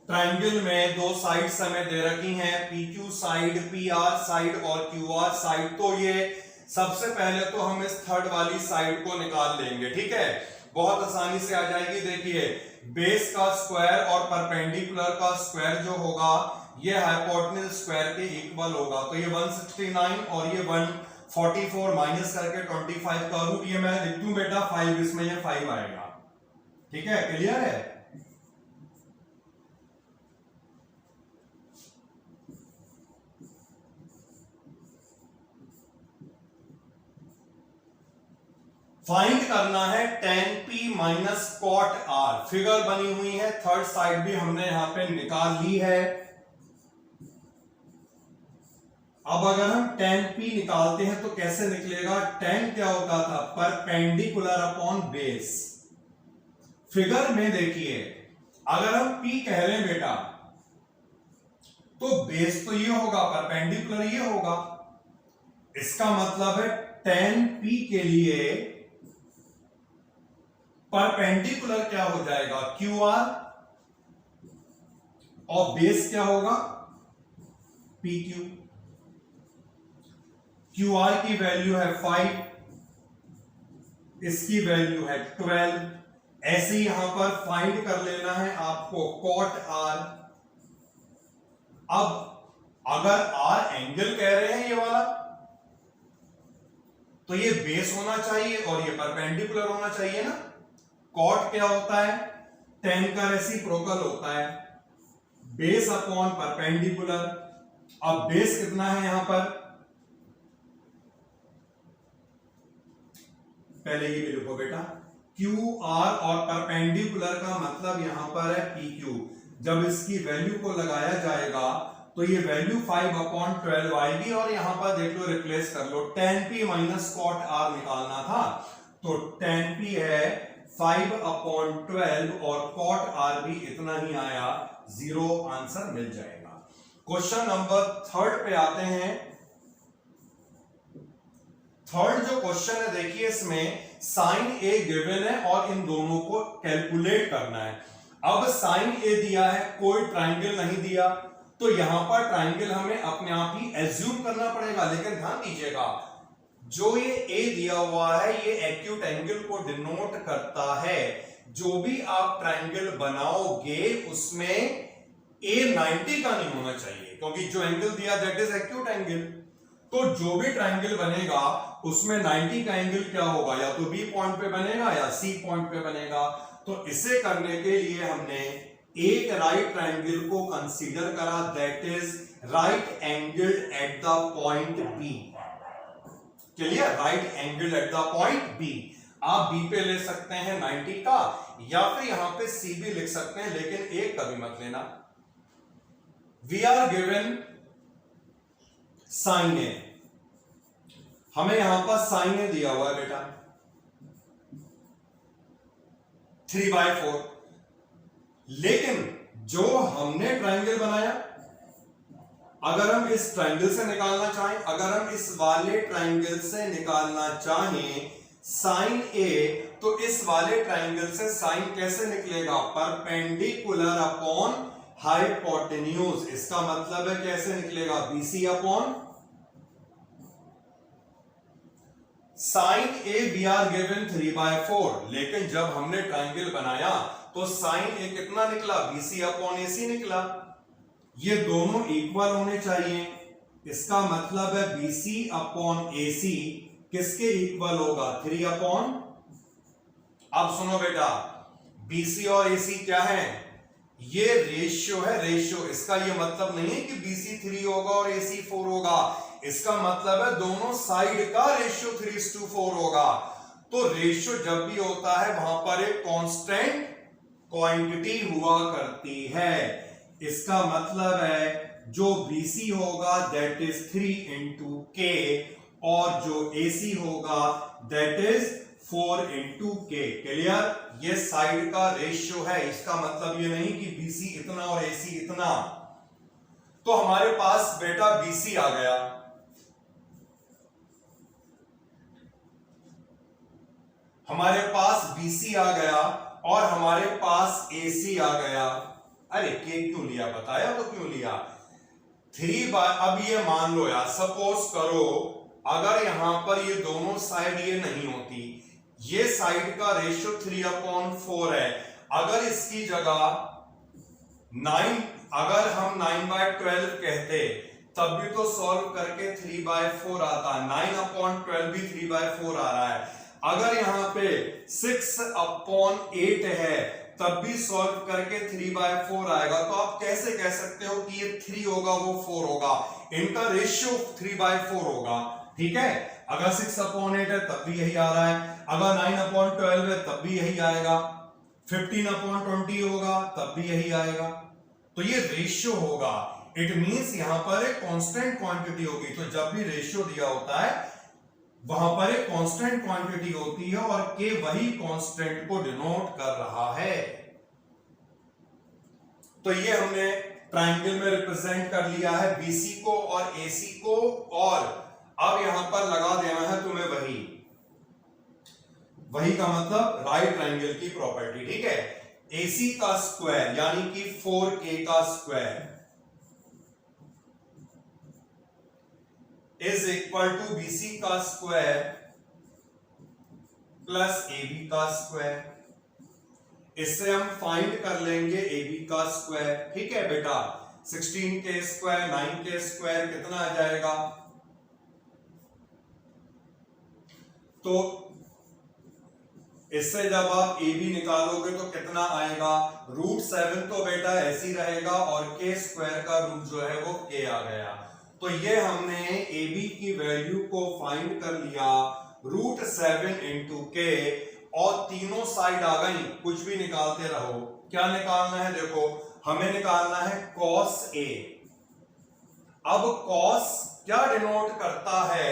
ट्रायंगल में दो साइड्स हमें दे रखी हैं, PQ साइड, PR साइड और QR साइड। तो ये सबसे पहले तो हम इस थर्ड वाली साइड को निकाल लेंगे, ठीक है, बहुत आसानी से आ जाएगी। देखिए बेस का स्क्वायर और परपेंडिकुलर का स्क्वायर जो होगा ये हाइपोटेन्यूज स्क्वायर के इक्वल होगा। तो ये 169 और ये 144 माइनस करके 25 का रूट ये मैं लिख दूं बेटा 5, इसमें ये 5 आएगा, ठीक है, क्लियर है। फाइंड करना है tan p minus cot r। Figure बनी हुई है, थर्ड साइड भी हमने यहां पे निकाल ली है। अब अगर हम tan p निकालते हैं तो कैसे निकलेगा, tan क्या होता था परपेंडिकुलर अपॉन बेस। फिगर में देखिए अगर हम p कह रहे हैं बेटा तो बेस तो ये होगा, परपेंडिकुलर ये होगा, इसका मतलब है tan p के लिए परपेंडिकुलर क्या हो जाएगा QR, और बेस क्या होगा PQ। QR की वैल्यू है 5, इसकी वैल्यू है 12। ऐसे ही यहां पर फाइंड कर लेना है आपको cot R। अब अगर R एंगल कह रहे हैं ये वाला, तो ये बेस होना चाहिए और ये परपेंडिकुलर होना चाहिए ना। कॉट क्या होता है, tan का रेसिप्रोकल होता है, बेस अपॉन परपेंडिकुलर। अब बेस कितना है यहां पर, पहले ये भी लिखो बेटा QR, और परपेंडिकुलर का मतलब यहां पर है PQ। जब इसकी वैल्यू को लगाया जाएगा तो ये वैल्यू 5/12 आएगी, और यहां पर देख लो रिप्लेस कर लो, tan p minus cot r निकालना था तो tan p है 5/12 और cot r भी इतना ही आया, 0 आंसर मिल जाएगा। क्वेश्चन नंबर थर्ड पे आते हैं। थर्ड जो क्वेश्चन है देखिए इसमें साइन A गिवन है और इन दोनों को कैलकुलेट करना है। अब साइन A दिया है, कोई ट्रायंगल नहीं दिया, तो यहां पर ट्रायंगल हमें अपने आप ही एज्यूम करना पड़ेगा। लेकिन ध्यान दीजिएगा जो ये A दिया हुआ है ये एक्यूट एंगल को डिनोट करता है। जो भी आप ट्रायंगल बनाओगे उसमें A 90 का नहीं होना चाहिए, क्योंकि जो एंगल दिया दैट इज एक्यूट एंगल। तो जो भी ट्रायंगल बनेगा उसमें 90 का एंगल क्या होगा, या तो B पॉइंट पे बनेगा या C पॉइंट पे बनेगा। तो इसे करने के लिए हमने एक राइट ट्रायंगल को कंसीडर करा, that is right angle at the point B। Clear, right angle at the point B। आप B पे ले सकते हैं 90 का, या फिर यहां पे C भी लिख सकते हैं, लेकिन एक कभी मत लेना। We are given sine A, हमें यहां पर साइन A दिया हुआ है बेटा, 3/4। लेकिन जो हमने ट्रायंगल बनाया, अगर हम इस ट्रायंगल से निकालना चाहें, अगर हम इस वाले ट्रायंगल से निकालना चाहें साइन ए, तो इस वाले ट्रायंगल से साइन कैसे निकलेगा? Perpendicular upon hypotenuse. इसका मतलब है कैसे निकलेगा? BC upon sine A we are given 3/4। लेकिन जब हमने ट्रायंगल बनाया तो साइन ए कितना निकला? BC अपॉन AC निकला। ये दोनों इक्वल होने चाहिए। इसका मतलब है BC अपॉन AC किसके इक्वल होगा? 3 अपॉन। अब सुनो बेटा, BC और AC क्या है? ये रेशियो है, रेशियो। इसका ये मतलब नहीं है कि BC 3 होगा और AC 4 होगा। इसका मतलब है दोनों साइड का रेशियो 3:4 होगा। तो रेशियो जब भी होता है वहां पर एक कांस्टेंट क्वांटिटी हुआ करती है। इसका मतलब है जो BC होगा दैट इज 3 into K और जो AC होगा that is 4 into K। Clear? ये साइड का रेशियो है। इसका मतलब ये नहीं कि BC इतना और AC इतना। तो हमारे पास बेटा BC आ गया, हमारे पास BC आ गया और हमारे पास AC आ गया। अरे K क्यों लिया? बताया तो क्यों लिया? 3 बाय, अब ये मान लो यार, सपोज करो अगर यहां पर ये दोनों साइड ये नहीं होती, ये साइड का रेशियो 3/4 है। अगर इसकी जगह 9, अगर हम 9/12 कहते तब भी तो सॉल्व करके 3/4 आता। 9/12 भी 3/4 आ रहा है। अगर यहां पे 6/8 है तब भी सॉल्व करके 3/4 आएगा। तो आप कैसे कह सकते हो कि ये 3 होगा वो 4 होगा? इनका रेशियो 3/4 होगा। ठीक है? अगर 6/8 है तब भी यही आ रहा है, अगर 9/12 है तब भी यही आएगा, 15/20 होगा तब भी यही आएगा। तो ये रेशियो होगा। इट मींस यहां पर एक कांस्टेंट क्वांटिटी होगी। तो जब भी रेशियो दिया होता है वहां पर एक कांस्टेंट क्वांटिटी होती है और के वही कांस्टेंट को डिनोट कर रहा है। तो ये हमने ट्रायंगल में रिप्रेजेंट कर लिया है BC को और AC को। और अब यहां पर लगा देना है तुम्हें वही का मतलब राइट ट्रायंगल की प्रॉपर्टी। ठीक है? AC का स्क्वायर यानी कि 4K का square is equal to BC का स्क्वायर प्लस AB का स्क्वायर। इससे हम फाइंड कर लेंगे AB का स्क्वायर। ठीक है बेटा? 16K स्क्वायर 9K स्क्वायर कितना आ जाएगा? तो इससे जब आप AB निकालोगे तो कितना आएगा? √7 तो बेटा ऐसे ही रहेगा और K स्क्वायर का रूट जो है वो K आ गया। तो ये हमने AB की वैल्यू को फाइंड कर लिया √7 into K और तीनों साइड आ गई। कुछ भी निकालते रहो। क्या निकालना है? देखो हमें निकालना है cos A। अब cos क्या डिनोट करता है?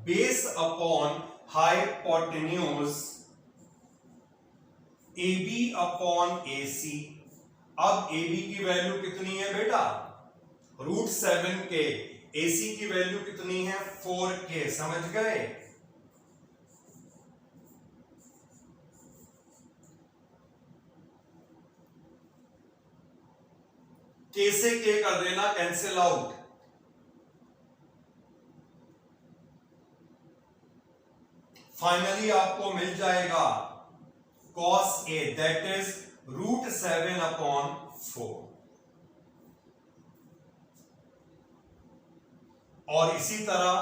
Base upon hypotenuse AB upon AC। अब AB की वैल्यू कितनी है बेटा? √7K। AC की वैल्यू कितनी है? 4K। समझ गए? K से K कर देना कैंसिल आउट। फाइनली आपको मिल जाएगा cos A दैट इज √7/4। और इसी तरह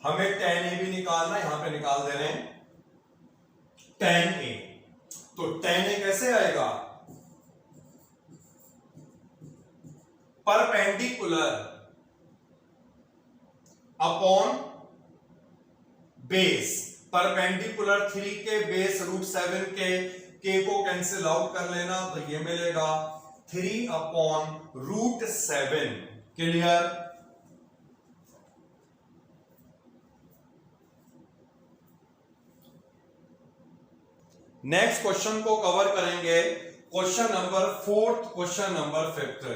हमें tan A भी निकालना है। यहां पे निकाल दे रहे हैं tan A। तो tan A कैसे आएगा? Perpendicular upon base. परपेंडिकुलर 3 के बेस √7 के को कैंसिल आउट कर लेना तो ये मिलेगा 3/√7। क्लियर? नेक्स्ट क्वेश्चन को कवर करेंगे, क्वेश्चन नंबर 4, क्वेश्चन नंबर 5।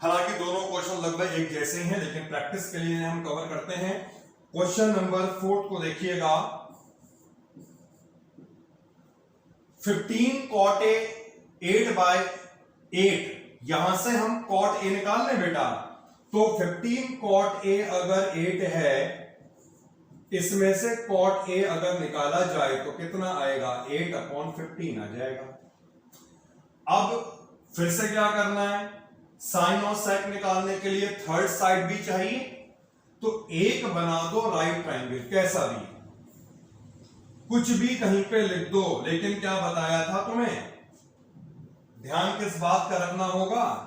हालांकि दोनों क्वेश्चन लगभग एक जैसे ही हैं, लेकिन प्रैक्टिस के लिए हम कवर करते हैं। क्वेश्चन नंबर 4 को देखिएगा, 15 cot a 8/8, यहां से हम cot a निकाल लें बेटा। तो 15 cot a अगर 8 है, इसमें से cot a अगर निकाला जाए तो कितना आएगा, 8/15 आ जाएगा। अब फिर से क्या करना है, साइन और सेक निकालने के लिए थर्ड साइड भी चाहिए, तो एक बना दो राइट ट्रायंगल, कैसा भी, कुछ भी कहीं पे लिख दो। लेकिन क्या बताया था तुम्हें, ध्यान किस बात का रखना होगा,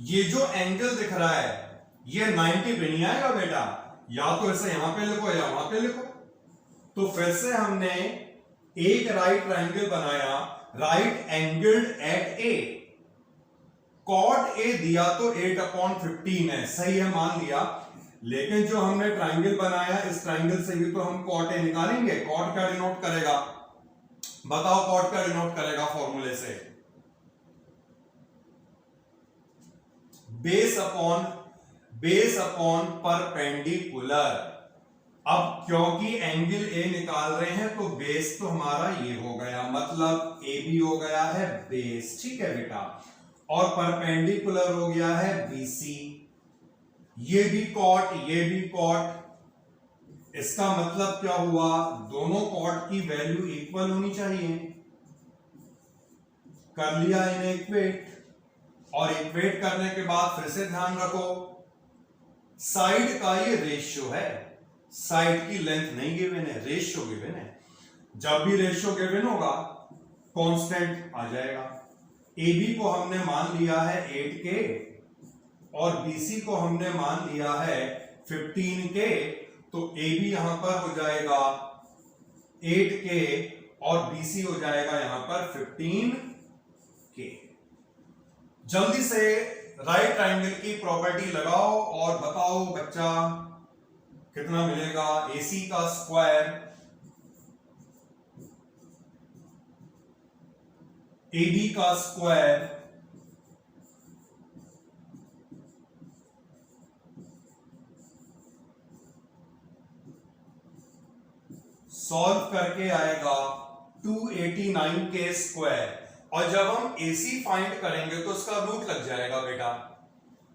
ये जो एंगल दिख रहा है ये 90 पे नहीं आएगा बेटा, या तो इसे यहां पे लिखो या वहां पे लिखो। तो फिर से हमने एक राइट ट्रायंगल बनाया, right angled at A, cot A दिया तो 8/15 है, सही है, मान लिया। लेकिन जो हमने ट्रायंगल बनाया, इस ट्रायंगल से भी तो हम कॉट ए निकालेंगे। कॉट क्या डिनोट करेगा, बताओ, कॉट क्या डिनोट करेगा फॉर्मूले से, बेस अपॉन परपेंडिकुलर। अब क्योंकि एंगल ए निकाल रहे हैं तो बेस तो हमारा ये हो गया, मतलब ए भी हो गया है बेस, ठीक है बेटा, और परपेंडिकुलर हो गया है बीसी। ये भी कॉट, ये भी कॉट, इसका मतलब क्या हुआ, दोनों कॉट की वैल्यू इक्वल होनी चाहिए। कर लिया इन्हें इक्वेट, और इक्वेट करने के बाद फिर से ध्यान रखो, साइड का ये रेशियो है, साइड की लेंथ नहीं गिवन है, रेशियो गिवन है। जब भी रेशियो गिवन होगा कांस्टेंट आ जाएगा। AB को हमने मान लिया है 8K और BC को हमने मान लिया है 15K, तो AB यहां पर हो जाएगा 8K और BC हो जाएगा यहां पर 15K। जल्दी से राइट ट्रायंगल की प्रॉपर्टी लगाओ और बताओ बच्चा कितना मिलेगा, AC का स्क्वायर AB का स्क्वायर सॉल्व करके आएगा 289 के स्क्वायर। और जब हम AC फाइंड करेंगे तो इसका रूट लग जाएगा बेटा,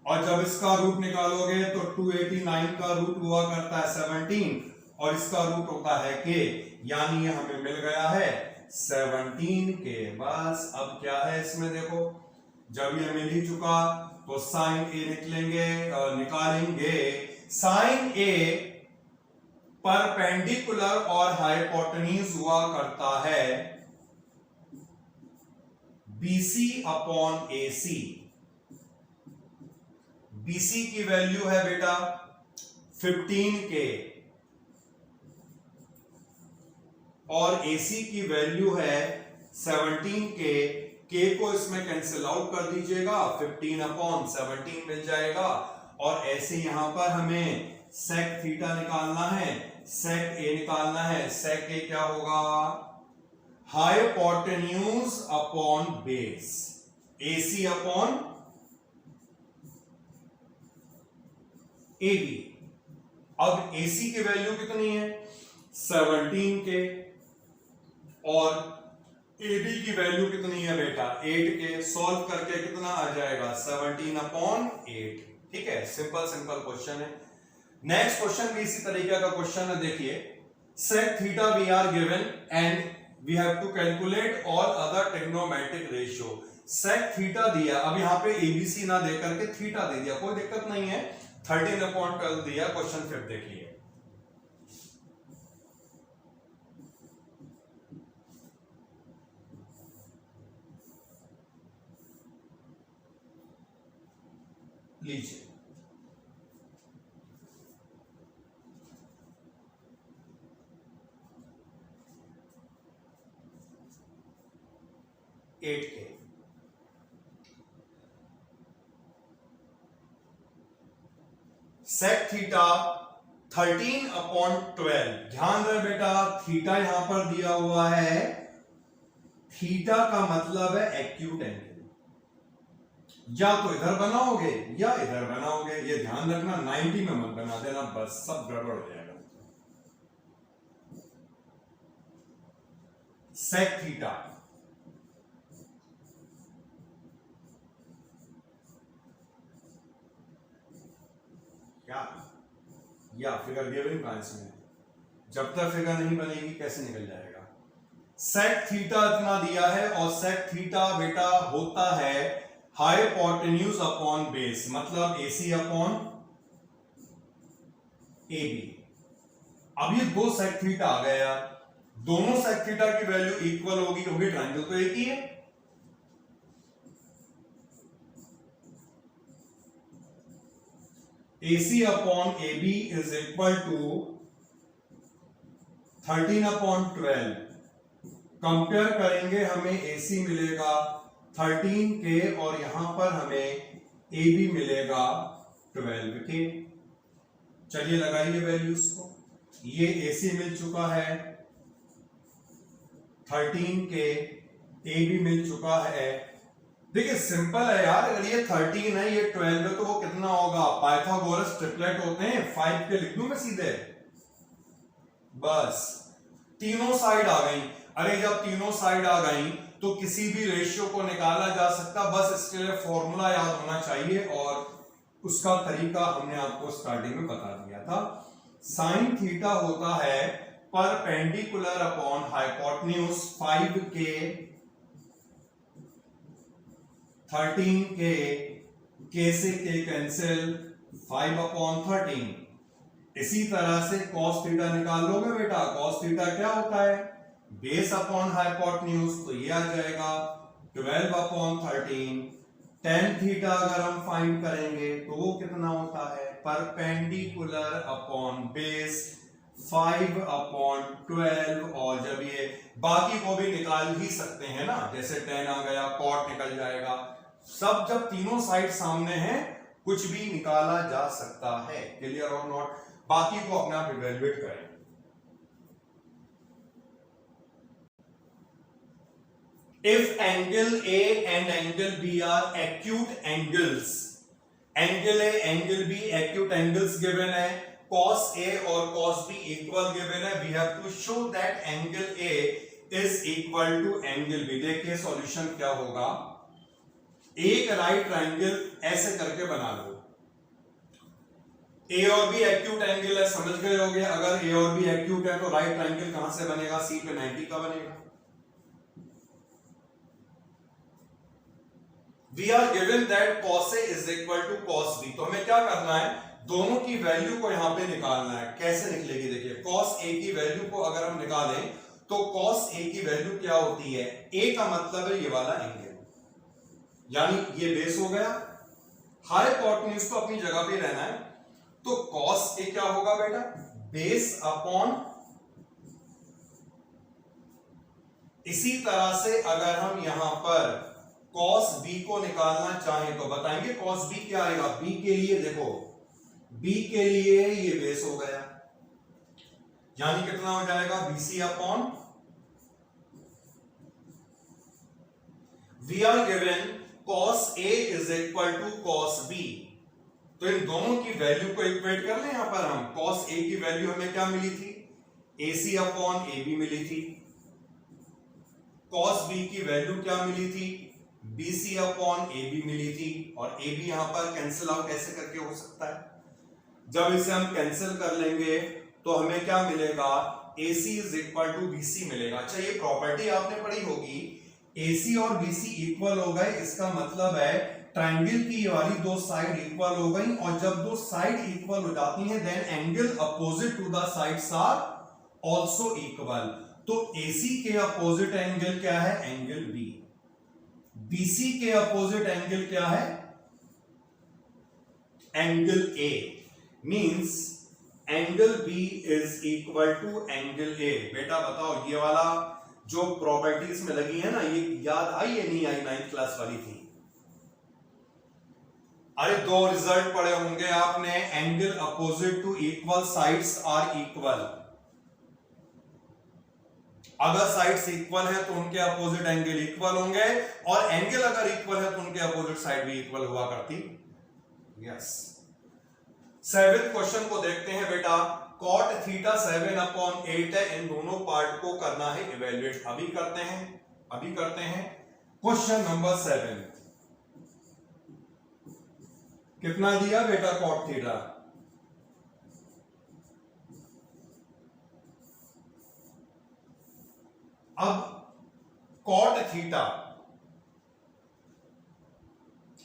और जब इसका रूट निकालोगे तो 289 का रूट हुआ करता है 17 और इसका रूट होता है k, यानी ये हमें मिल गया है 17K। बस अब क्या है इसमें देखो, जब ये मिल ही चुका तो साइन ए निकालेंगे। साइन ए परपेंडिकुलर और हाइपोटेन्यूज हुआ करता है BC अपॉन AC। BC की वैल्यू है बेटा 15K और AC की वैल्यू है 17K। K को इसमें कैंसिल आउट कर दीजिएगा, 15/17 मिल जाएगा। और ऐसे यहां पर हमें sec थीटा निकालना है, sec A निकालना है। sec A क्या होगा, hypotenuse upon base, AC upon AB। अब AC की वैल्यू कितनी है 17K और AB की वैल्यू कितनी है बेटा 8K। सॉल्व करके कितना आ जाएगा 17/8। ठीक है, सिंपल क्वेश्चन है। नेक्स्ट क्वेश्चन भी इसी तरीके का क्वेश्चन है, देखिए, sec theta we are given and we have to calculate all other trigonometric ratio. sec theta दिया, अब यहां पे ABC ना दे करके थीटा दे दिया, कोई दिक्कत नहीं है, 13/12 दिया। क्वेश्चन फिर देखिए, लीजिए, एट के sec थीटा 13/12। ध्यान रहे बेटा, थीटा यहां पर दिया हुआ है, थीटा का मतलब है एक्यूट एंगल, या तो इधर बनाओगे या इधर बनाओगे, ये ध्यान रखना, 90 में मत बना देना, बस सब गड़बड़ हो जाएगा। सेक थीटा, या फिगर गिवन कहां में, जब तक फिगर नहीं बनेगी कैसे निकल जाएगा। सेक थीटा इतना दिया है, और सेक थीटा बेटा होता है हाइपोटेन्यूज अपॉन बेस, मतलब AC अपॉन AB। अब ये दो सेक थीटा आ गया, दोनों सेक थीटा की वैल्यू इक्वल होगी क्योंकि ट्रायंगल तो एक ही है। AC upon AB is equal to 13/12। Compare करेंगे, हमें AC मिलेगा 13 के, और यहां पर हमें AB मिलेगा 12 के। चलिए लगाइए वैल्यूज को, ये AC मिल चुका है 13 के, AB मिल चुका है। देखिए सिंपल है यार, अगर ये 13 है, ये 12 है, तो वो कितना होगा, पाइथागोरस ट्रिपलेट होते हैं, 5 के लिख दूं मैं सीधे, बस तीनों साइड आ गई। अरे जब तीनों साइड आ गई तो किसी भी रेशियो को निकाला जा सकता, बस इसके लिए फॉर्मूला याद होना चाहिए, और उसका तरीका हमने आपको स्टार्टिंग में बता दिया था। साइन थीटा होता है परपेंडिकुलर अपॉन हाइपोटेन्यूज, 5 के 13 के से के कैंसिल, 5/13। इसी तरह से cos थीटा निकाल लोगे बेटा, cos थीटा क्या होता है, बेस अपॉन हाइपोटेन्यूज, तो ये आ जाएगा 12/13। tan थीटा अगर हम फाइंड करेंगे तो वो कितना होता है, परपेंडिकुलर अपॉन बेस, 5/12। और जब ये बाकी को भी निकाल ही सकते हैं ना, जैसे tan आ गया, cot निकल जाएगा, सब जब तीनों साइड सामने हैं कुछ भी निकाला जा सकता है। क्लियर और नॉट, बाकी को अपने आप इवेल्युएट करें। If angle A and angle B are acute angles, angle A, angle B acute angles given है, cos A और cos B equal given है, we have to show that angle A is equal to angle B। देखिए सॉल्यूशन क्या होगा, एक राइट ट्रायंगल ऐसे करके बना लो, A और B एक्यूट एंगल है, समझ गए होगे। अगर A और B एक्यूट है तो राइट ट्रायंगल कहां से बनेगा, C पे 90 का बनेगा। We are given that cos A is equal to cos B, तो हमें क्या करना है, दोनों की वैल्यू को यहां पे निकालना है। कैसे निकलेगी, देखिए cos A की वैल्यू को अगर हम निकालें तो cos A की वैल्यू क्या होती है, A का मतलब है ये वाला एंगल, यानी ये बेस हो गया, हाइपोटेन्यूज तो अपनी जगह पे रहना है, तो cos A क्या होगा बेटा, बेस अपॉन, इसी तरह से अगर हम यहां पर cos B को निकालना चाहें तो बताएंगे cos B क्या आएगा। B के लिए देखो, B के लिए ये बेस हो गया, यानी कितना हो जाएगा, BC upon, we are given cos A is equal to cos B, तो इन दोनों की वैल्यू को इक्वेट कर लें। यहां पर हम cos A की वैल्यू हमें क्या मिली थी, AC अपॉन AB मिली थी, cos B की वैल्यू क्या मिली थी, BC अपॉन AB मिली थी, और AB यहां पर कैंसिल आउट कैसे करके हो सकता है, जब इसे हम कैंसिल कर लेंगे तो हमें क्या मिलेगा, AC is equal to BC मिलेगा। अच्छा ये प्रॉपर्टी आपने पढ़ी होगी, AC और BC इक्वल हो गए, इसका मतलब है ट्रायंगल की ये वाली दो साइड इक्वल हो गई, और जब दो साइड इक्वल हो जाती हैं then angle opposite to the sides are also equal. तो AC के अपोजिट एंगल क्या है, एंगल B, BC के अपोजिट एंगल क्या है, angle A, means angle B is equal to angle A। बेटा बताओ ये वाला जो प्रॉपर्टीज में लगी है ना, ये याद आई या नहीं आई, 9th क्लास वाली थी। अरे दो रिजल्ट पढ़े होंगे आपने, angle opposite to equal sides are equal. अगर साइड्स इक्वल है तो उनके अपोजिट एंगल इक्वल होंगे, और एंगल अगर इक्वल है तो उनके अपोजिट साइड भी इक्वल हुआ करती। यस। 7th क्वेश्चन को देखते हैं बेटा। cot थीटा 7/8 है, इन दोनों पार्ट को करना है इवेल्युएट। अभी करते हैं क्वेश्चन नंबर 7। कितना दिया बेटा cot थीटा? अब cot थीटा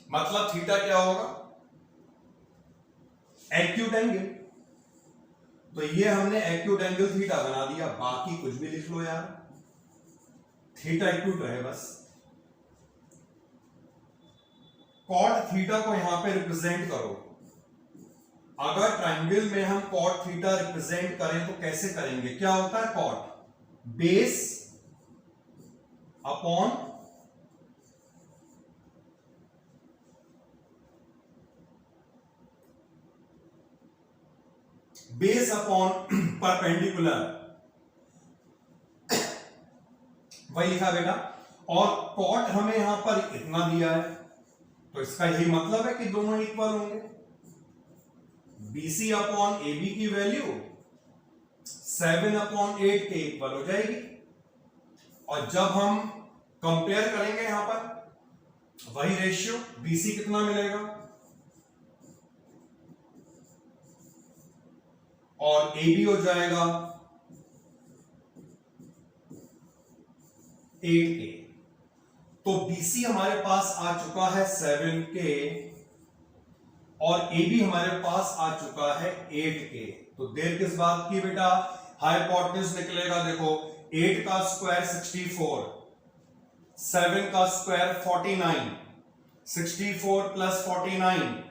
मतलब थीटा क्या होगा? Acute angle. तो ये हमने एक्यूट एंगल थीटा बना दिया, बाकी कुछ भी लिख लो यार, थीटा एक्यूट रहे बस। कॉट थीटा को यहां पे रिप्रेजेंट करो। अगर ट्रायंगल में हम कॉट थीटा रिप्रेजेंट करें तो कैसे करेंगे? क्या होता है? कॉट बेस अपॉन परपेंडिकुलर, वही लिखा बेटा। और कॉट हमें यहां पर इतना दिया है, तो इसका यही मतलब है कि दोनों इक्वल होंगे। BC अपॉन AB की वैल्यू 7/8 के इक्वल हो जाएगी। और जब हम कंपेयर करेंगे यहां पर वही रेशियो, BC कितना मिलेगा और AB हो जाएगा 8K। तो BC हमारे पास आ चुका है 7K और AB हमारे पास आ चुका है 8K। तो देर किस बात की बेटा? हाइपोटेन्यूज निकलेगा। देखो 8 का स्क्वायर 64, 7 का स्क्वायर 49, 64 प्लस 49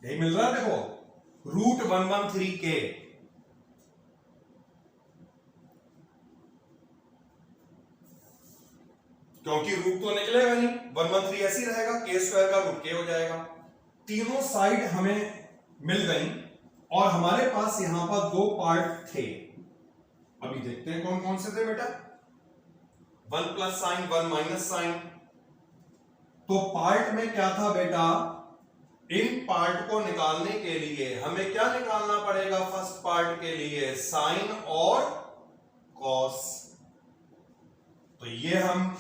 यही मिल रहा है। देखो √113K। क्योंकि रूट तो निकलेगा नहीं, 113 ऐसे ही रहेगा, K स्क्वायर का रूट K हो जाएगा। तीनों साइड हमें मिल गई और हमारे पास यहां पर दो पार्ट थे। अभी देखते हैं कौन कौन से थे बेटा। 1 प्लस साइन 1 माइनस साइन। तो पार्ट में क्या था बेटा? इन पार्ट को निकालने के लिए हमें क्या निकालना पड़ेगा? फर्स्ट पार्ट के लिए साइन और कॉस। तो ये हम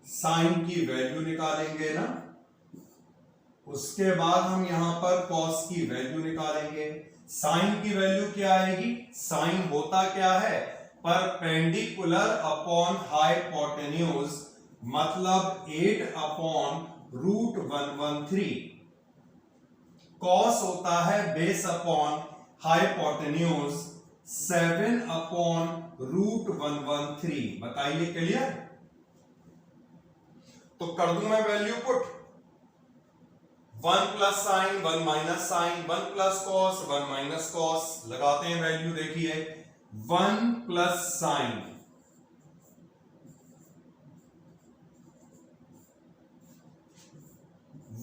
साइन की वैल्यू निकालेंगे ना, उसके बाद हम यहां पर कॉस की वैल्यू निकालेंगे। साइन की वैल्यू क्या आएगी? साइन होता क्या है? परपेंडिकुलर अपॉन हाइपोटेन्यूज, मतलब 8/√113। कॉस होता है बेस अपॉन हाइपोटेन्यूज 7/√113। बताइए क्लियर? तो कर दूं मैं value put. 1 plus sine 1 minus sine, 1 plus cos 1 minus cos. लगाते हैं वैल्यू। देखिए 1 प्लस साइन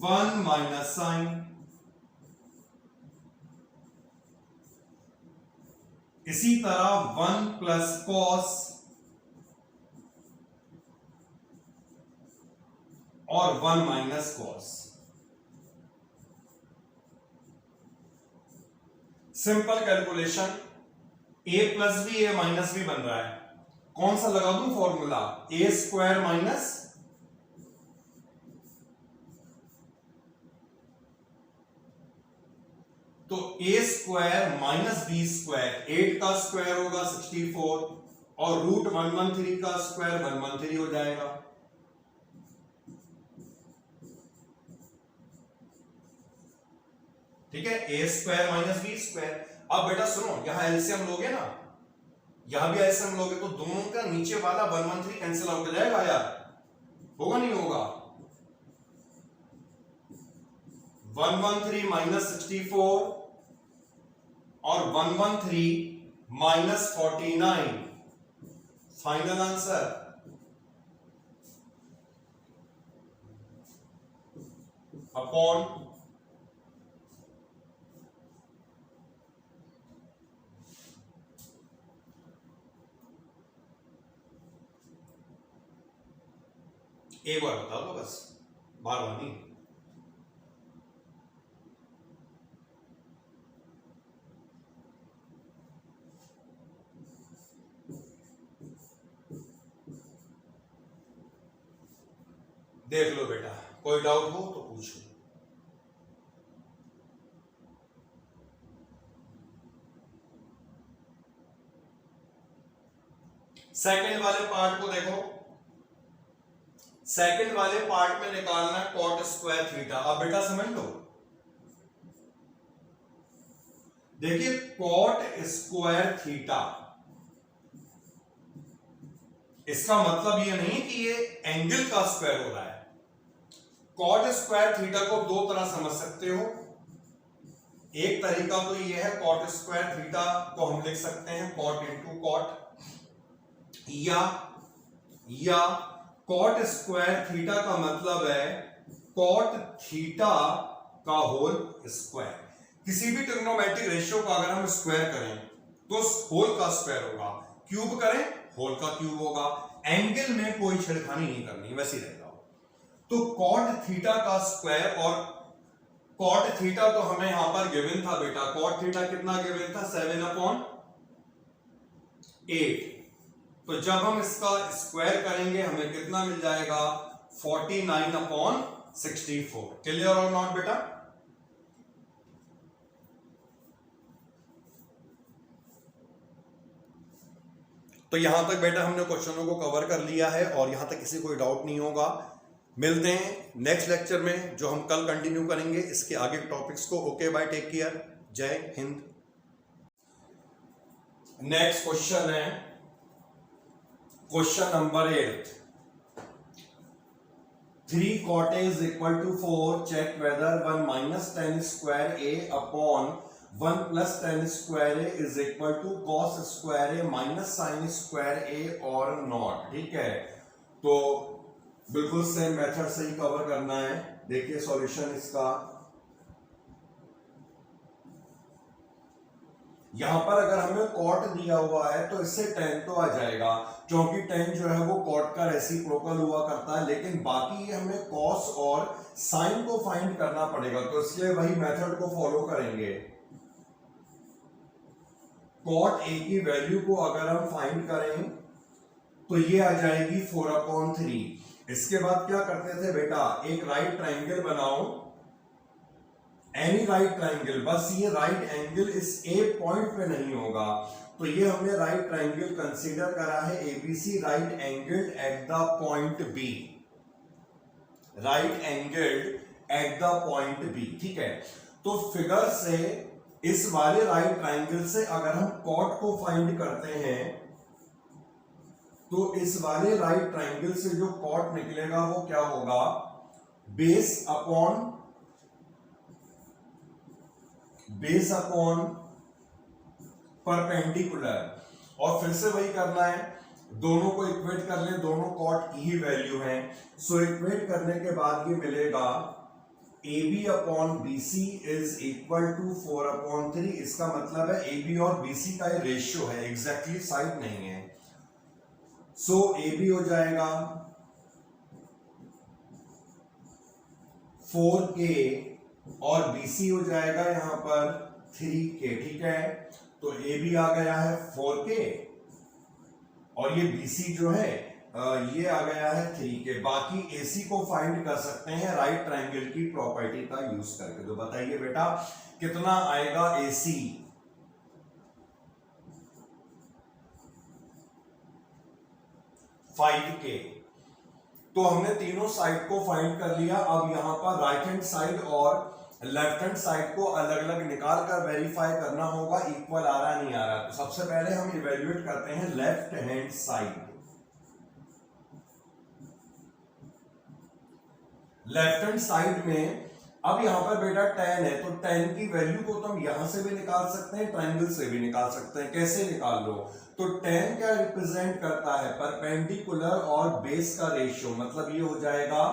1 माइनस साइन, इसी तरह 1 प्लस कॉस और 1 minus cos. Simple calculation, a plus B a minus B बन रहा है। कौन सा लगा दूं फॉर्मूला? a स्क्वायर माइनस तो a square minus B square, 8 का स्क्वायर होगा 64 और √113 का स्क्वायर 113 हो जाएगा। ठीक है, a square minus B square. अब बेटा सुनो, यहां एलसीएम लोगे ना, यहां भी एलसीएम लोगे तो दोनों का नीचे वाला 113 कैंसिल आउट हो जाएगा यार। होगा नहीं होगा? 113 माइनस 64 और 113 माइनस 49। फाइनल आंसर अपॉन एक बार बता दो बस, बार बार नहीं। देख लो बेटा, कोई डाउट हो तो पूछो। सेकंड वाले पार्ट को देखो, सेकंड वाले पार्ट में निकालना है कॉट स्क्वायर थीटा। अब बेटा समझ लो, देखिए कॉट स्क्वायर थीटा, इसका मतलब ये नहीं कि ये एंगल का स्क्वायर हो रहा है। कॉट स्क्वायर थीटा को दो तरह समझ सकते हो। एक तरीका तो ये है, कॉट स्क्वायर थीटा को हम लिख सकते हैं कॉट इंटू कॉट, या कॉट स्क्वायर थीटा का मतलब है कॉट थीटा का होल स्क्वायर। किसी भी ट्रिग्नोमेट्रिक रेशियो का अगर हम स्क्वायर करें तो होल का स्क्वायर होगा, क्यूब करें होल का क्यूब होगा। एंगल में कोई छेड़खानी नहीं करनी, वैसे ही रहेगा। तो कॉट थीटा का स्क्वायर, और कॉट थीटा तो हमें यहां पर गिवन था बेटा, कॉट थीटा कितना गिवन था 7/8। तो जब हम इसका स्क्वायर करेंगे हमें कितना मिल जाएगा 49/64। क्लियर और नॉट बेटा? तो यहां तक बेटा हमने क्वेश्चनों को कवर कर लिया है और यहां तक किसी कोई डाउट नहीं होगा। मिलते हैं नेक्स्ट लेक्चर में, जो हम कल कंटिन्यू करेंगे इसके आगे टॉपिक्स को। ओके बाय, टेक केयर, जय हिंद। नेक्स्ट क्वेश्चन है question number 8। 3 cot A is equal to 4. Check whether 1 minus tan square A upon 1 plus tan square A is equal to cos square A minus sin square A or not। ठीक है, तो बिल्कुल सेम मेथड से ही कवर करना है। देखिए सॉल्यूशन इसका, यहां पर अगर हमें कॉट दिया हुआ है तो इससे tan तो आ जाएगा, क्योंकि tan जो है वो कॉट का रेसिप्रोकल हुआ करता है। लेकिन बाकी ये हमें कॉस और साइन को फाइंड करना पड़ेगा, तो इसलिए वही मेथड को फॉलो करेंगे। कॉट A की वैल्यू को अगर हम फाइंड करें तो ये आ जाएगी 4/3। इसके बाद क्या करते थे बेटा, एक राइट ट्राइंगल बनाओ, एनी राइट ट्राइंगल, बस ये राइट एंगल इस ए पॉइंट पे नहीं होगा। तो ये हमने राइट ट्राइंगल कंसीडर करा है ABC, right angle at the point B, right angle at the point B. ठीक है, तो फिगर से इस वाले राइट ट्राइंगल से अगर हम कॉट को फाइंड करते हैं तो इस वाले राइट ट्राइंगल से जो कॉट निकलेगा वो क्या होगा, बेस अपॉन परपेंडिकुलर। और फिर से वही करना है, दोनों को इक्वेट कर ले, दोनों कॉट की ही वैल्यू है। सो इक्वेट करने के बाद ये मिलेगा AB अपॉन BC इज इक्वल टू 4/3। इसका मतलब है AB और BC का ये रेशियो है, एग्जैक्टली साइड नहीं है। सो AB हो जाएगा 4K और BC हो जाएगा यहां पर 3K। ठीक है, तो AB आ गया है 4K और ये BC जो है ये आ गया है 3K। बाकी AC को फाइंड कर सकते हैं राइट ट्राइंगल की प्रॉपर्टी का यूज करके। तो बताइए बेटा कितना आएगा AC, $5K। तो हमने तीनों साइड को फाइंड कर लिया। अब यहां पर राइट हैंड साइड और लेफ्ट हैंड साइड को अलग अलग निकाल कर वेरीफाई करना होगा इक्वल आ रहा नहीं आ रहा। तो सबसे पहले हम इवेल्युएट करते हैं left hand side. Left hand side में अब यहां पर बेटा tan है, तो tan की वैल्यू को तो हम यहां से भी निकाल सकते हैं, ट्रायंगल से भी निकाल सकते हैं। कैसे निकाल लो, तो tan क्या रिप्रेजेंट करता है, परपेंडिकुलर और बेस का रेशियो, मतलब ये हो जाएगा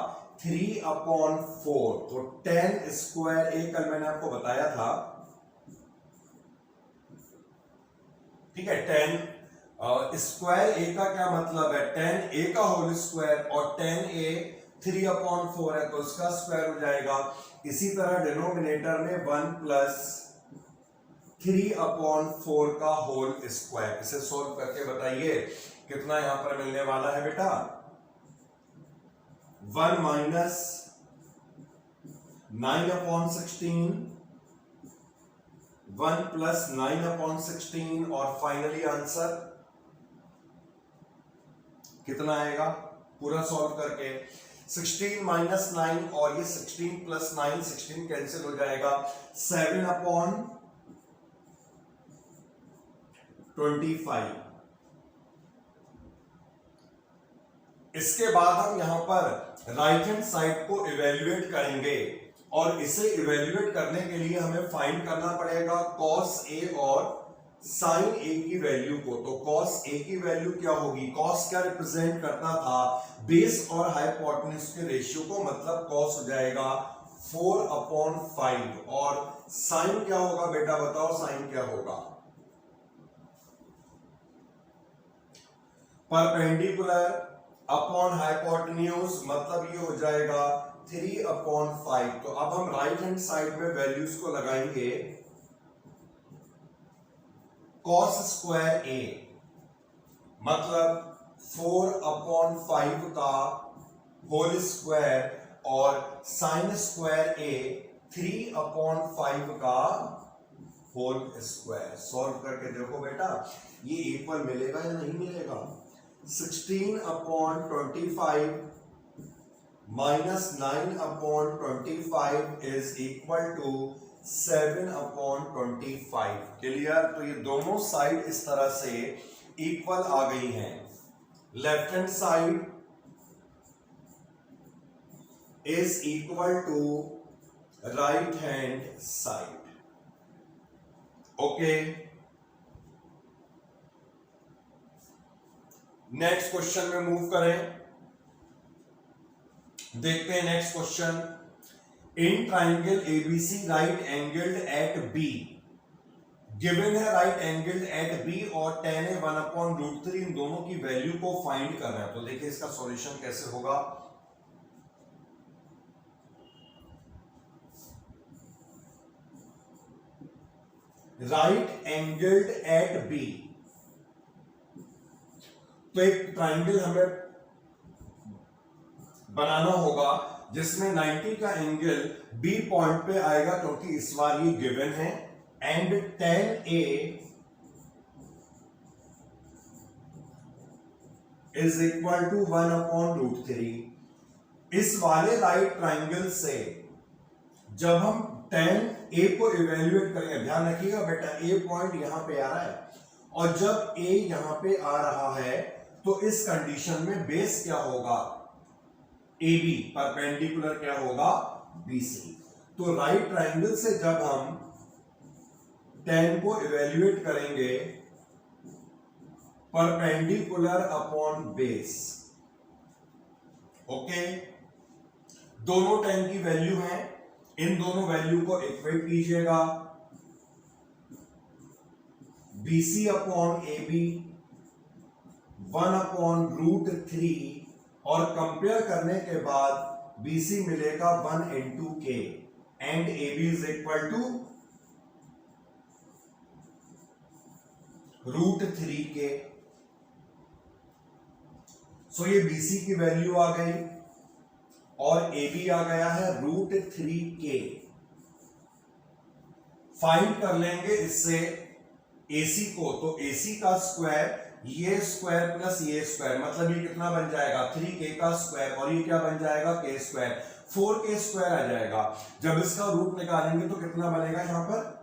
3/4। तो tan स्क्वायर ए कल मैंने आपको बताया था, ठीक है। tan स्क्वायर ए का क्या मतलब है, tan ए का होल स्क्वायर, और tan ए 3/4 है तो इसका स्क्वायर हो जाएगा। इसी तरह डिनोमिनेटर में 1 प्लस 3/4 का होल स्क्वायर। इसे सोल्व करके बताइए कितना यहां पर मिलने वाला है बेटा। 1 माइनस 9/16, 1 प्लस 9/16, और फाइनली आंसर कितना आएगा पूरा सॉल्व करके। 16 माइनस 9 और ये 16 प्लस 9, 16 कैंसिल हो जाएगा। 7/25। इसके बाद हम यहां पर राइट हैंड साइड को इवेल्युएट करेंगे, और इसे इवेल्युएट करने के लिए हमें फाइंड करना पड़ेगा कॉस ए और साइन ए की वैल्यू को। तो कॉस ए की वैल्यू क्या होगी, कॉस क्या रिप्रेजेंट करता था, बेस और हाइपोटेन्यूज के रेशियो को, मतलब कॉस हो जाएगा 4/5। और साइन क्या होगा बेटा, बताओ साइन क्या होगा, परपेंडिकुलर अपॉन हाइपोटेन्यूज, मतलब ये हो जाएगा 3/5। तो अब हम राइट हैंड साइड में वैल्यूज को लगाएंगे। कॉस स्क्वायर ए मतलब 4/5 का होल स्क्वायर, और साइन स्क्वायर ए 3/5 का होल स्क्वायर। सॉल्व करके देखो बेटा ये इक्वल मिलेगा या नहीं मिलेगा। 16/25 minus 9/25 is equal to 7/25। Clear. तो ये दोनों साइड इस तरह से इक्वल आ गई हैं। Left hand side is equal to right hand side. Okay, next question में मूव करें। देखते हैं next question. In triangle ABC right angled at B, given है राइट एंगल्ड एट बी और tan ए 1/√3, इन दोनों की वैल्यू को फाइंड करना है। तो देखिए इसका सॉल्यूशन कैसे होगा। राइट एंगल्ड एट बी, तो एक ट्राइंगल हमें बनाना होगा जिसमें 90 का एंगल बी पॉइंट पे आएगा, क्योंकि इस बार ये गिवन है, and tan A is equal to 1/√3। इस वाले राइट ट्राइंगल से जब हम tan A को इवेल्युएट करेंगे, ध्यान रखिएगा बेटा A पॉइंट यहां पे आ रहा है, और जब A यहां पे आ रहा है तो इस कंडीशन में बेस क्या होगा, AB, परपेंडिकुलर क्या होगा, BC। तो राइट ट्राइंगल से जब हम tan को इवेल्युएट करेंगे, परपेंडिकुलर अपॉन बेस। ओके, दोनों tan की वैल्यू है, इन दोनों वैल्यू को इक्वेट कीजिएगा। BC अपॉन AB 1/√3, और कंपेयर करने के बाद BC मिलेगा 1 into K, and AB is equal to √3K। So ये BC की वैल्यू आ गई और AB आ गया है √3K। फाइंड कर लेंगे इससे AC को, तो AC का स्क्वायर, ये स्क्वायर प्लस ये स्क्वायर, मतलब ये कितना बन जाएगा 3K का स्क्वायर, और ये क्या बन जाएगा K स्क्वायर, 4K स्क्वायर आ जाएगा। जब इसका रूट निकालेंगे तो कितना बनेगा यहां पर,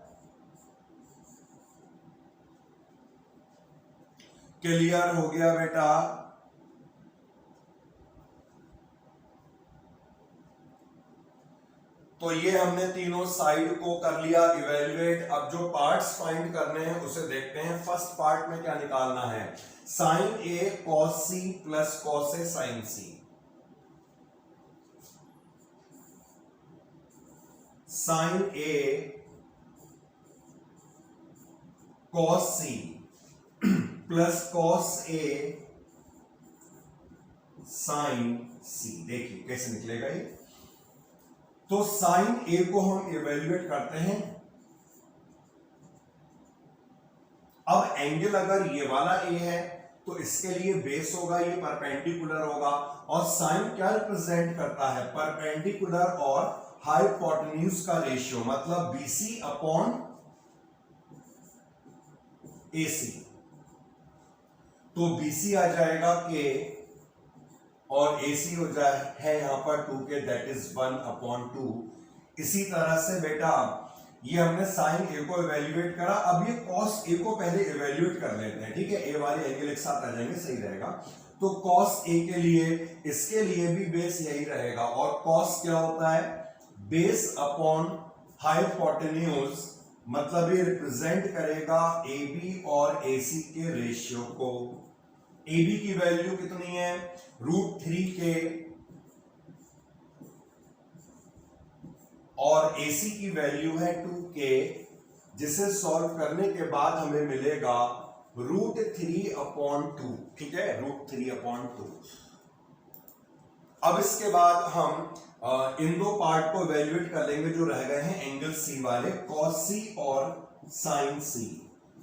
क्लियर हो गया बेटा। तो ये हमने तीनों साइड को कर लिया इवेल्युएट। अब जो पार्ट्स फाइंड करने हैं उसे देखते हैं। फर्स्ट पार्ट में क्या निकालना है, sign A cos C plus cos A sign C. Sign A cos C plus cos A sign सी। देखिए कैसे निकलेगा ये। तो साइन ए को हम इवेल्युएट करते हैं। अब एंगल अगर ये वाला ए है तो इसके लिए बेस होगा, ये परपेंडिकुलर होगा। और साइन क्या रिप्रेजेंट करता है? परपेंडिकुलर और हाइपोटेन्यूज का रेशियो, मतलब बीसी अपॉन एसी। तो बीसी आ जाएगा के और एसी हो जाए है यहां पर 2 के, दैट इज 1/2। इसी तरह से बेटा ये हमने साइन ए को इवेल्युएट करा। अब ये कॉस ए को पहले इवेल्युएट कर लेते हैं, ठीक है। ए वाले एंगल एक साथ आ जाएंगे, सही रहेगा। तो कॉस ए के लिए, इसके लिए भी बेस यही रहेगा। और कॉस क्या होता है? बेस अपॉन हाइपोटेन्यूज, मतलब ये रिप्रेजेंट करेगा ए बी और ए सी के रेशियो को। ए बी की वैल्यू कितनी है? √3 के, और AC की वैल्यू है 2K, जिसे सॉल्व करने के बाद हमें मिलेगा √3/2, ठीक है, √3/2। अब इसके बाद हम इन दो पार्ट को इवेल्युएट कर लेंगे जो रह गए हैं एंगल C वाले, cos C और sin C।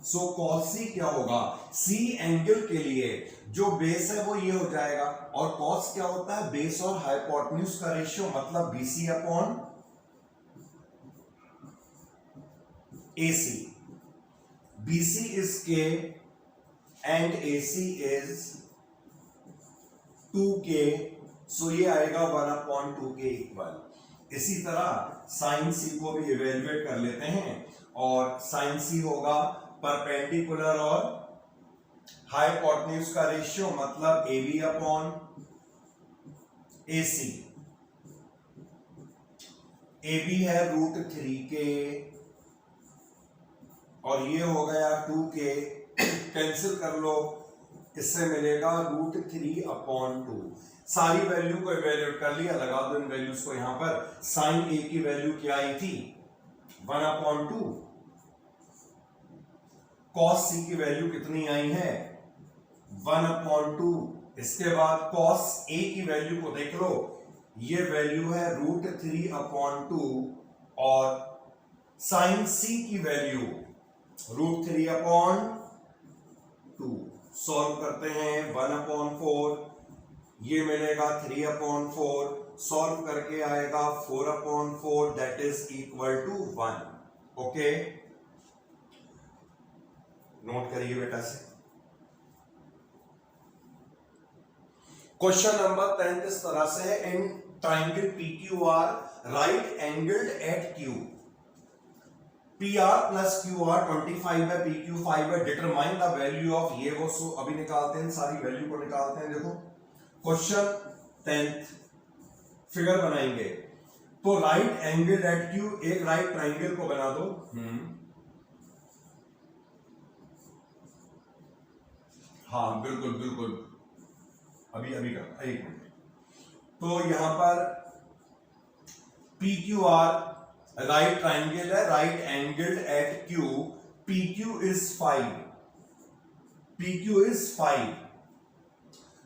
सो cos C क्या होगा? C एंगल के लिए जो बेस है वो ये हो जाएगा, और cos क्या होता है? बेस और हाइपोटेन्यूज का रेशियो, मतलब BC upon AC. BC is K and AC is 2K, so ये आएगा 1/2K इक्वल। इसी तरह sin C को भी इवेल्युएट कर लेते हैं, और sin C होगा परपेंडिकुलर और हाइपोटेन्यूज का रेशियो, मतलब AB अपॉन AC। AB है √3K, और ये हो गया 2K, कैंसिल कर लो, इससे मिलेगा √3/2। सारी वैल्यू को इवेल्युएट कर लिया, लगा दो इन वैल्यूज को यहां पर। साइन ए की वैल्यू क्या आई थी? 1/2। कॉस सी की वैल्यू कितनी आई है? 1/2। इसके बाद कॉस ए की वैल्यू को देख लो, ये वैल्यू है √3/2, और साइन सी की वैल्यू √3/2। सॉल्व करते हैं, 1/4, ये मिलेगा 3/4, सॉल्व करके आएगा 4/4, that is equal to 1। Okay, note करिए बेटा से। क्वेश्चन नंबर 10 इस तरह से है, in triangle PQR right angled at Q, PR plus QR 25 है, PQ 5 है, डिटरमाइन द वैल्यू ऑफ ये वो। सो अभी निकालते हैं, सारी वैल्यू को निकालते हैं। देखो क्वेश्चन 10 फिगर बनाएंगे। तो राइट एंगल एट Q, एक राइट ट्राइंगल को बना दो। हाँ बिल्कुल बिल्कुल, अभी कर, एक मिनट। तो यहां पर PQR राइट ट्राइंगल है, right angled at Q, PQ is 5,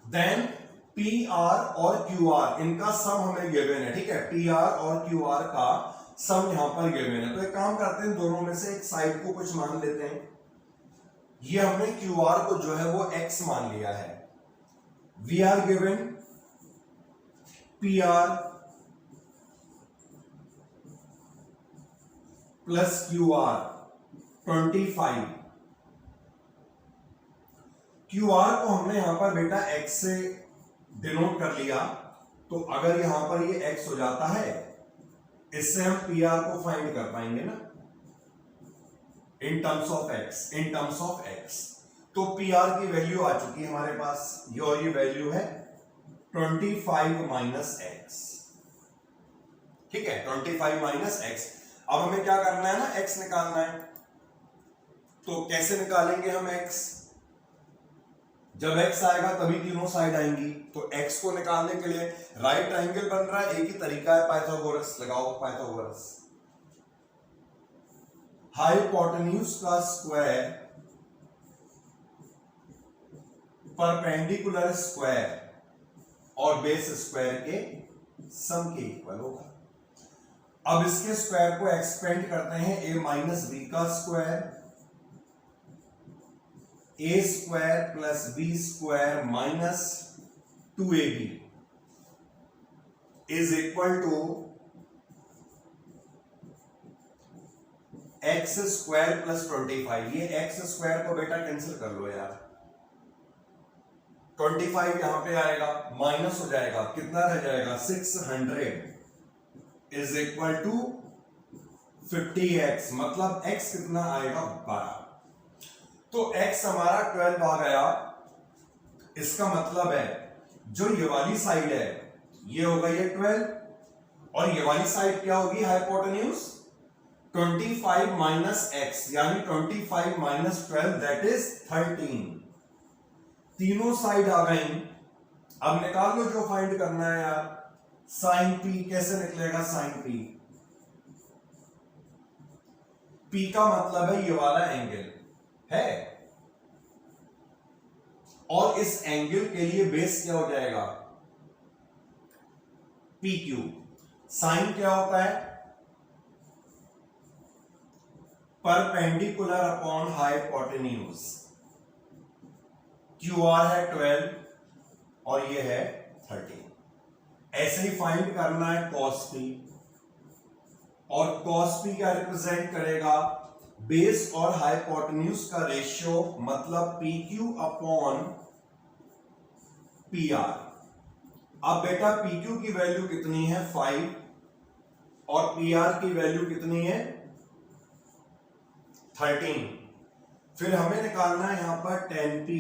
then PR और QR इनका सम हमें गिवन है, ठीक है। PR और QR का सम यहां पर गिवन है। तो एक काम करते हैं, दोनों में से एक साइड को कुछ मान लेते हैं। ये हमने QR को जो है वो X मान लिया है। We are given PR plus QR 25। QR को हमने यहां पर बेटा X से डिनोट कर लिया, तो अगर यहां पर ये X हो जाता है, इससे हम PR को फाइंड कर पाएंगे ना, इन टर्म्स ऑफ X। तो PR की वैल्यू आ चुकी है हमारे पास, ये और ये वैल्यू है 25 माइनस X, ठीक है, 25 माइनस X। अब हमें क्या करना है ना, X निकालना है। तो कैसे निकालेंगे हम X? जब X आएगा तभी तीनों साइड आएंगी। तो X को निकालने के लिए राइट ट्राइंगल बन रहा है, एक ही तरीका है, पाइथागोरस लगाओ, पाइथागोरस। हाइपोटेन्यूज का स्क्वायर परपेंडिकुलर स्क्वायर और बेस स्क्वायर के सम के इक्वल होगा। अब इसके स्क्वायर को एक्सपेंड करते हैं, a माइनस बी का square, a square plus B square minus 2ab is equal to X square plus 25। ये एक्स स्क्वायर को बेटा कैंसिल कर लो यार, 25 यहां पे आएगा, माइनस हो जाएगा, कितना रह जाएगा 600 इज इक्वल टू 50x, मतलब x कितना आएगा 12। तो x हमारा 12 आ गया। इसका मतलब है जो ये वाली साइड है ये होगा ये 12 और ये वाली साइड क्या होगी हाइपोटेन्यूज 25 माइनस x, यानी 25 माइनस 12 दैट इज 13। तीनों साइड आ गई। अब निकाल लो जो फाइंड करना है यार, साइन p कैसे निकलेगा, साइन p, p का मतलब है ये वाला एंगल है और इस एंगल के लिए बेस क्या हो जाएगा PQ। साइन क्या होता है परपेंडिकुलर अपॉन हाइपोटेन्यूज, QR है 12 और ये है 13। ऐसे ही फाइंड करना है cos p, और cos p क्या रिप्रेजेंट करेगा बेस और हाइपोटेन्यूज का रेशियो, मतलब PQ अपॉन PR। अब बेटा PQ की वैल्यू कितनी है 5 और PR की वैल्यू कितनी है 13। फिर हमें निकालना है यहां पर tan p,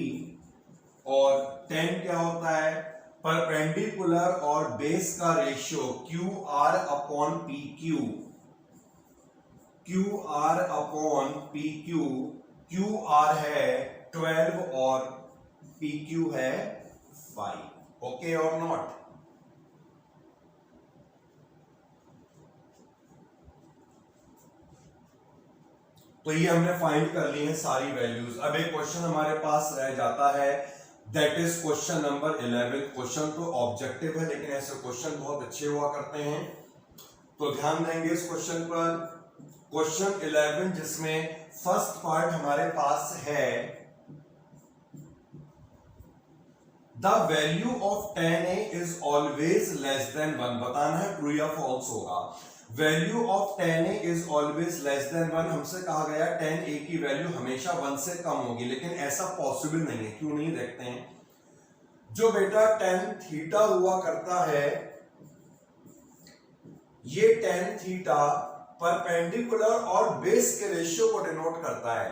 और tan क्या होता है परपेंडिकुलर और बेस का ratio QR upon PQ, QR upon PQ, QR है 12 और PQ है 5। ओके और नॉट? तो ये हमने फाइंड कर ली है सारी वैल्यूज। अब एक क्वेश्चन हमारे पास रह जाता है, that is question number 11। Question तो ऑब्जेक्टिव है लेकिन ऐसे क्वेश्चन बहुत अच्छे हुआ करते हैं, तो ध्यान देंगे इस क्वेश्चन पर। क्वेश्चन 11 जिसमें फर्स्ट पार्ट हमारे पास है, the value of tan a is always less than 1। बताना है ट्रू या फॉल्स होगा। Value of tan a is always less than 1। हमसे कहा गया tan a की वैल्यू हमेशा 1 से कम होगी, लेकिन ऐसा पॉसिबल नहीं है। क्यों नहीं, देखते हैं। जो बेटा tan थीटा हुआ करता है, ये tan थीटा परपेंडिकुलर और बेस के रेशियो को डिनोट करता है।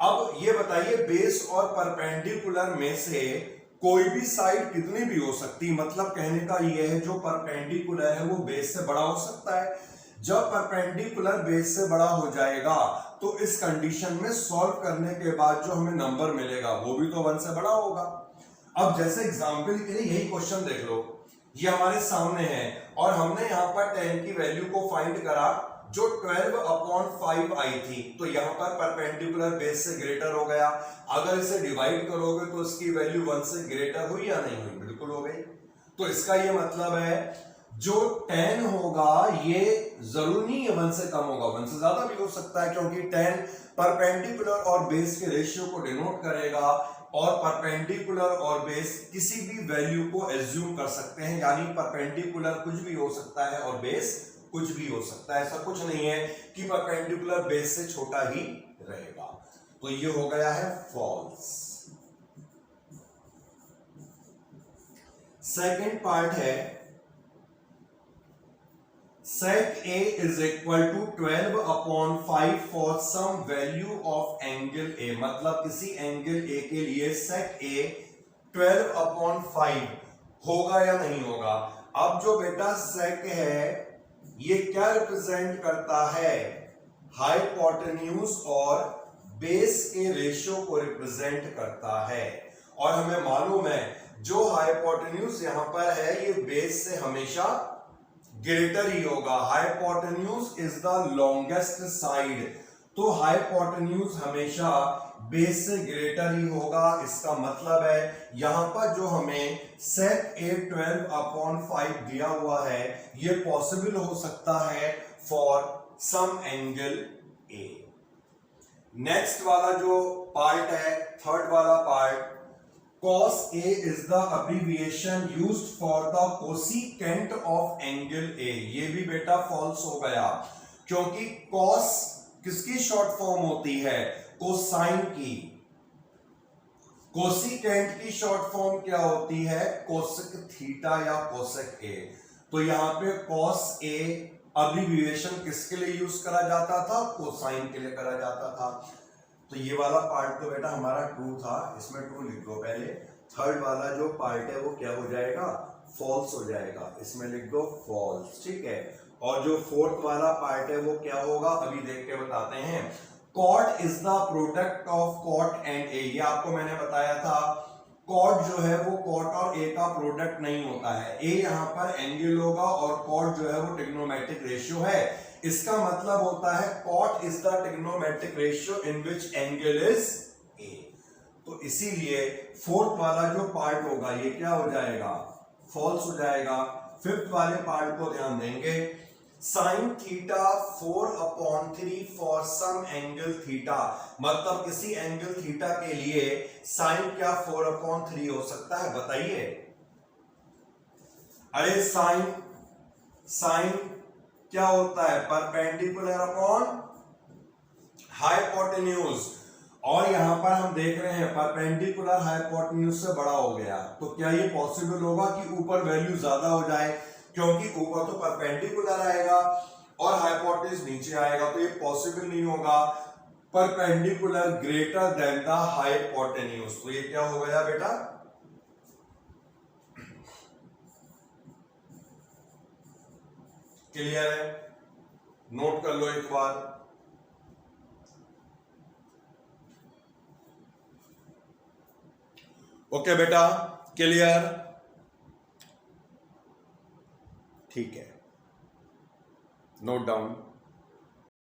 अब ये बताइए बेस और परपेंडिकुलर में से कोई भी साइड कितनी भी हो सकती, मतलब कहने का यह है जो परपेंडिकुलर है वो बेस से बड़ा हो सकता है। जब परपेंडिकुलर बेस से बड़ा हो जाएगा तो इस कंडीशन में सॉल्व करने के बाद जो हमें नंबर मिलेगा वो भी तो 1 से बड़ा होगा। अब जैसे एग्जांपल के लिए यही क्वेश्चन देख लो, ये हमारे सामने है और हमने यहां पर tan की वैल्यू को फाइंड करा जो 12 अपॉन 5 आई थी, तो यहां पर परपेंडिकुलर बेस से ग्रेटर हो गया। अगर इसे डिवाइड करोगे तो इसकी वैल्यू 1 से ग्रेटर हुई या नहीं हुई, बिल्कुल हो गई। तो इसका ये मतलब है जो tan होगा ये जरूर नहीं है 1 से कम होगा, 1 से ज्यादा भी हो सकता है, क्योंकि tan परपेंडिकुलर और बेस के रेशियो को डिनोट करेगा और परपेंडिकुलर और बेस किसी भी वैल्यू को एज्यूम कर सकते हैं, यानी परपेंडिकुलर कुछ भी हो सकता है और बेस कुछ भी हो सकता है। ऐसा कुछ नहीं है कि परपेंडिकुलर बेस से छोटा ही रहेगा। तो ये हो गया है फॉल्स। सेकंड पार्ट है, sec A is equal to 12 upon 5 for some value of angle A। मतलब किसी एंगल A के लिए sec A 12 upon 5 होगा या नहीं होगा। अब जो बेटा sec है ये क्या रिप्रेजेंट करता है, हाइपोटेन्यूज और बेस के रेशियो को रिप्रेजेंट करता है। और हमें मालूम है जो हाइपोटेन्यूज यहां पर है ये बेस से हमेशा ग्रेटर ही होगा। Hypotenuse is the longest side तो हाइपोटेन्यूज हमेशा बेस से ग्रेटर ही होगा। इसका मतलब है यहां पर जो हमें sec a 12/5 दिया हुआ है ये पॉसिबल हो सकता है for some angle a। Next वाला जो पार्ट है, थर्ड वाला part, cos A is the abbreviation used for the cosecant of angle A। ये भी बेटा फॉल्स हो गया, क्योंकि cos किसकी शॉर्ट फॉर्म होती है? कोसाइन की। कोसिकेंट की शॉर्ट फॉर्म क्या होती है? कोसेक थीटा या कोसेक A। तो यहां पे cos A अब्रिविएशन किसके लिए यूज करा जाता था? कोसाइन के लिए करा जाता था। तो ये वाला पार्ट तो बेटा हमारा ट्रू था, इसमें ट्रू लिख दो पहले। थर्ड वाला जो पार्ट है वो क्या हो जाएगा? फॉल्स हो जाएगा, इसमें लिख दो फॉल्स, ठीक है। और जो फोर्थ वाला पार्ट है वो क्या होगा अभी देख के बताते हैं। Cot is the product of cot and A. ये आपको मैंने बताया था, कॉट जो है वो कॉट और ए का प्रोडक्ट नहीं होता है। ए यहां पर एंगल होगा और कॉट जो है वो ट्रिग्नोमेट्रिक रेशियो है। इसका मतलब होता है cot is the trigonometric ratio in which angle is A. तो इसीलिए फोर्थ वाला जो पार्ट होगा ये क्या हो जाएगा? फॉल्स हो जाएगा। फिफ्थ वाले पार्ट को ध्यान देंगे, sine theta 4/3 for some angle theta. मतलब किसी एंगल थीटा के लिए साइन क्या 4/3 हो सकता है? बताइए। अरे साइन क्या होता है? Perpendicular upon hypotenuse. और यहां पर हम देख रहे हैं परपेंडिकुलर हाइपोटेन्यूज से बड़ा हो गया, तो क्या ये पॉसिबल होगा कि ऊपर वैल्यू ज्यादा हो जाए? क्योंकि ऊपर तो परपेंडिकुलर आएगा और हाइपोटेन्यूज नीचे आएगा, तो ये पॉसिबल नहीं होगा। Perpendicular greater than the hypotenuse, तो ये क्या हो गया बेटा? क्लियर है? नोट कर लो एक बार। ओके बेटा, क्लियर? ठीक है, नोट डाउन।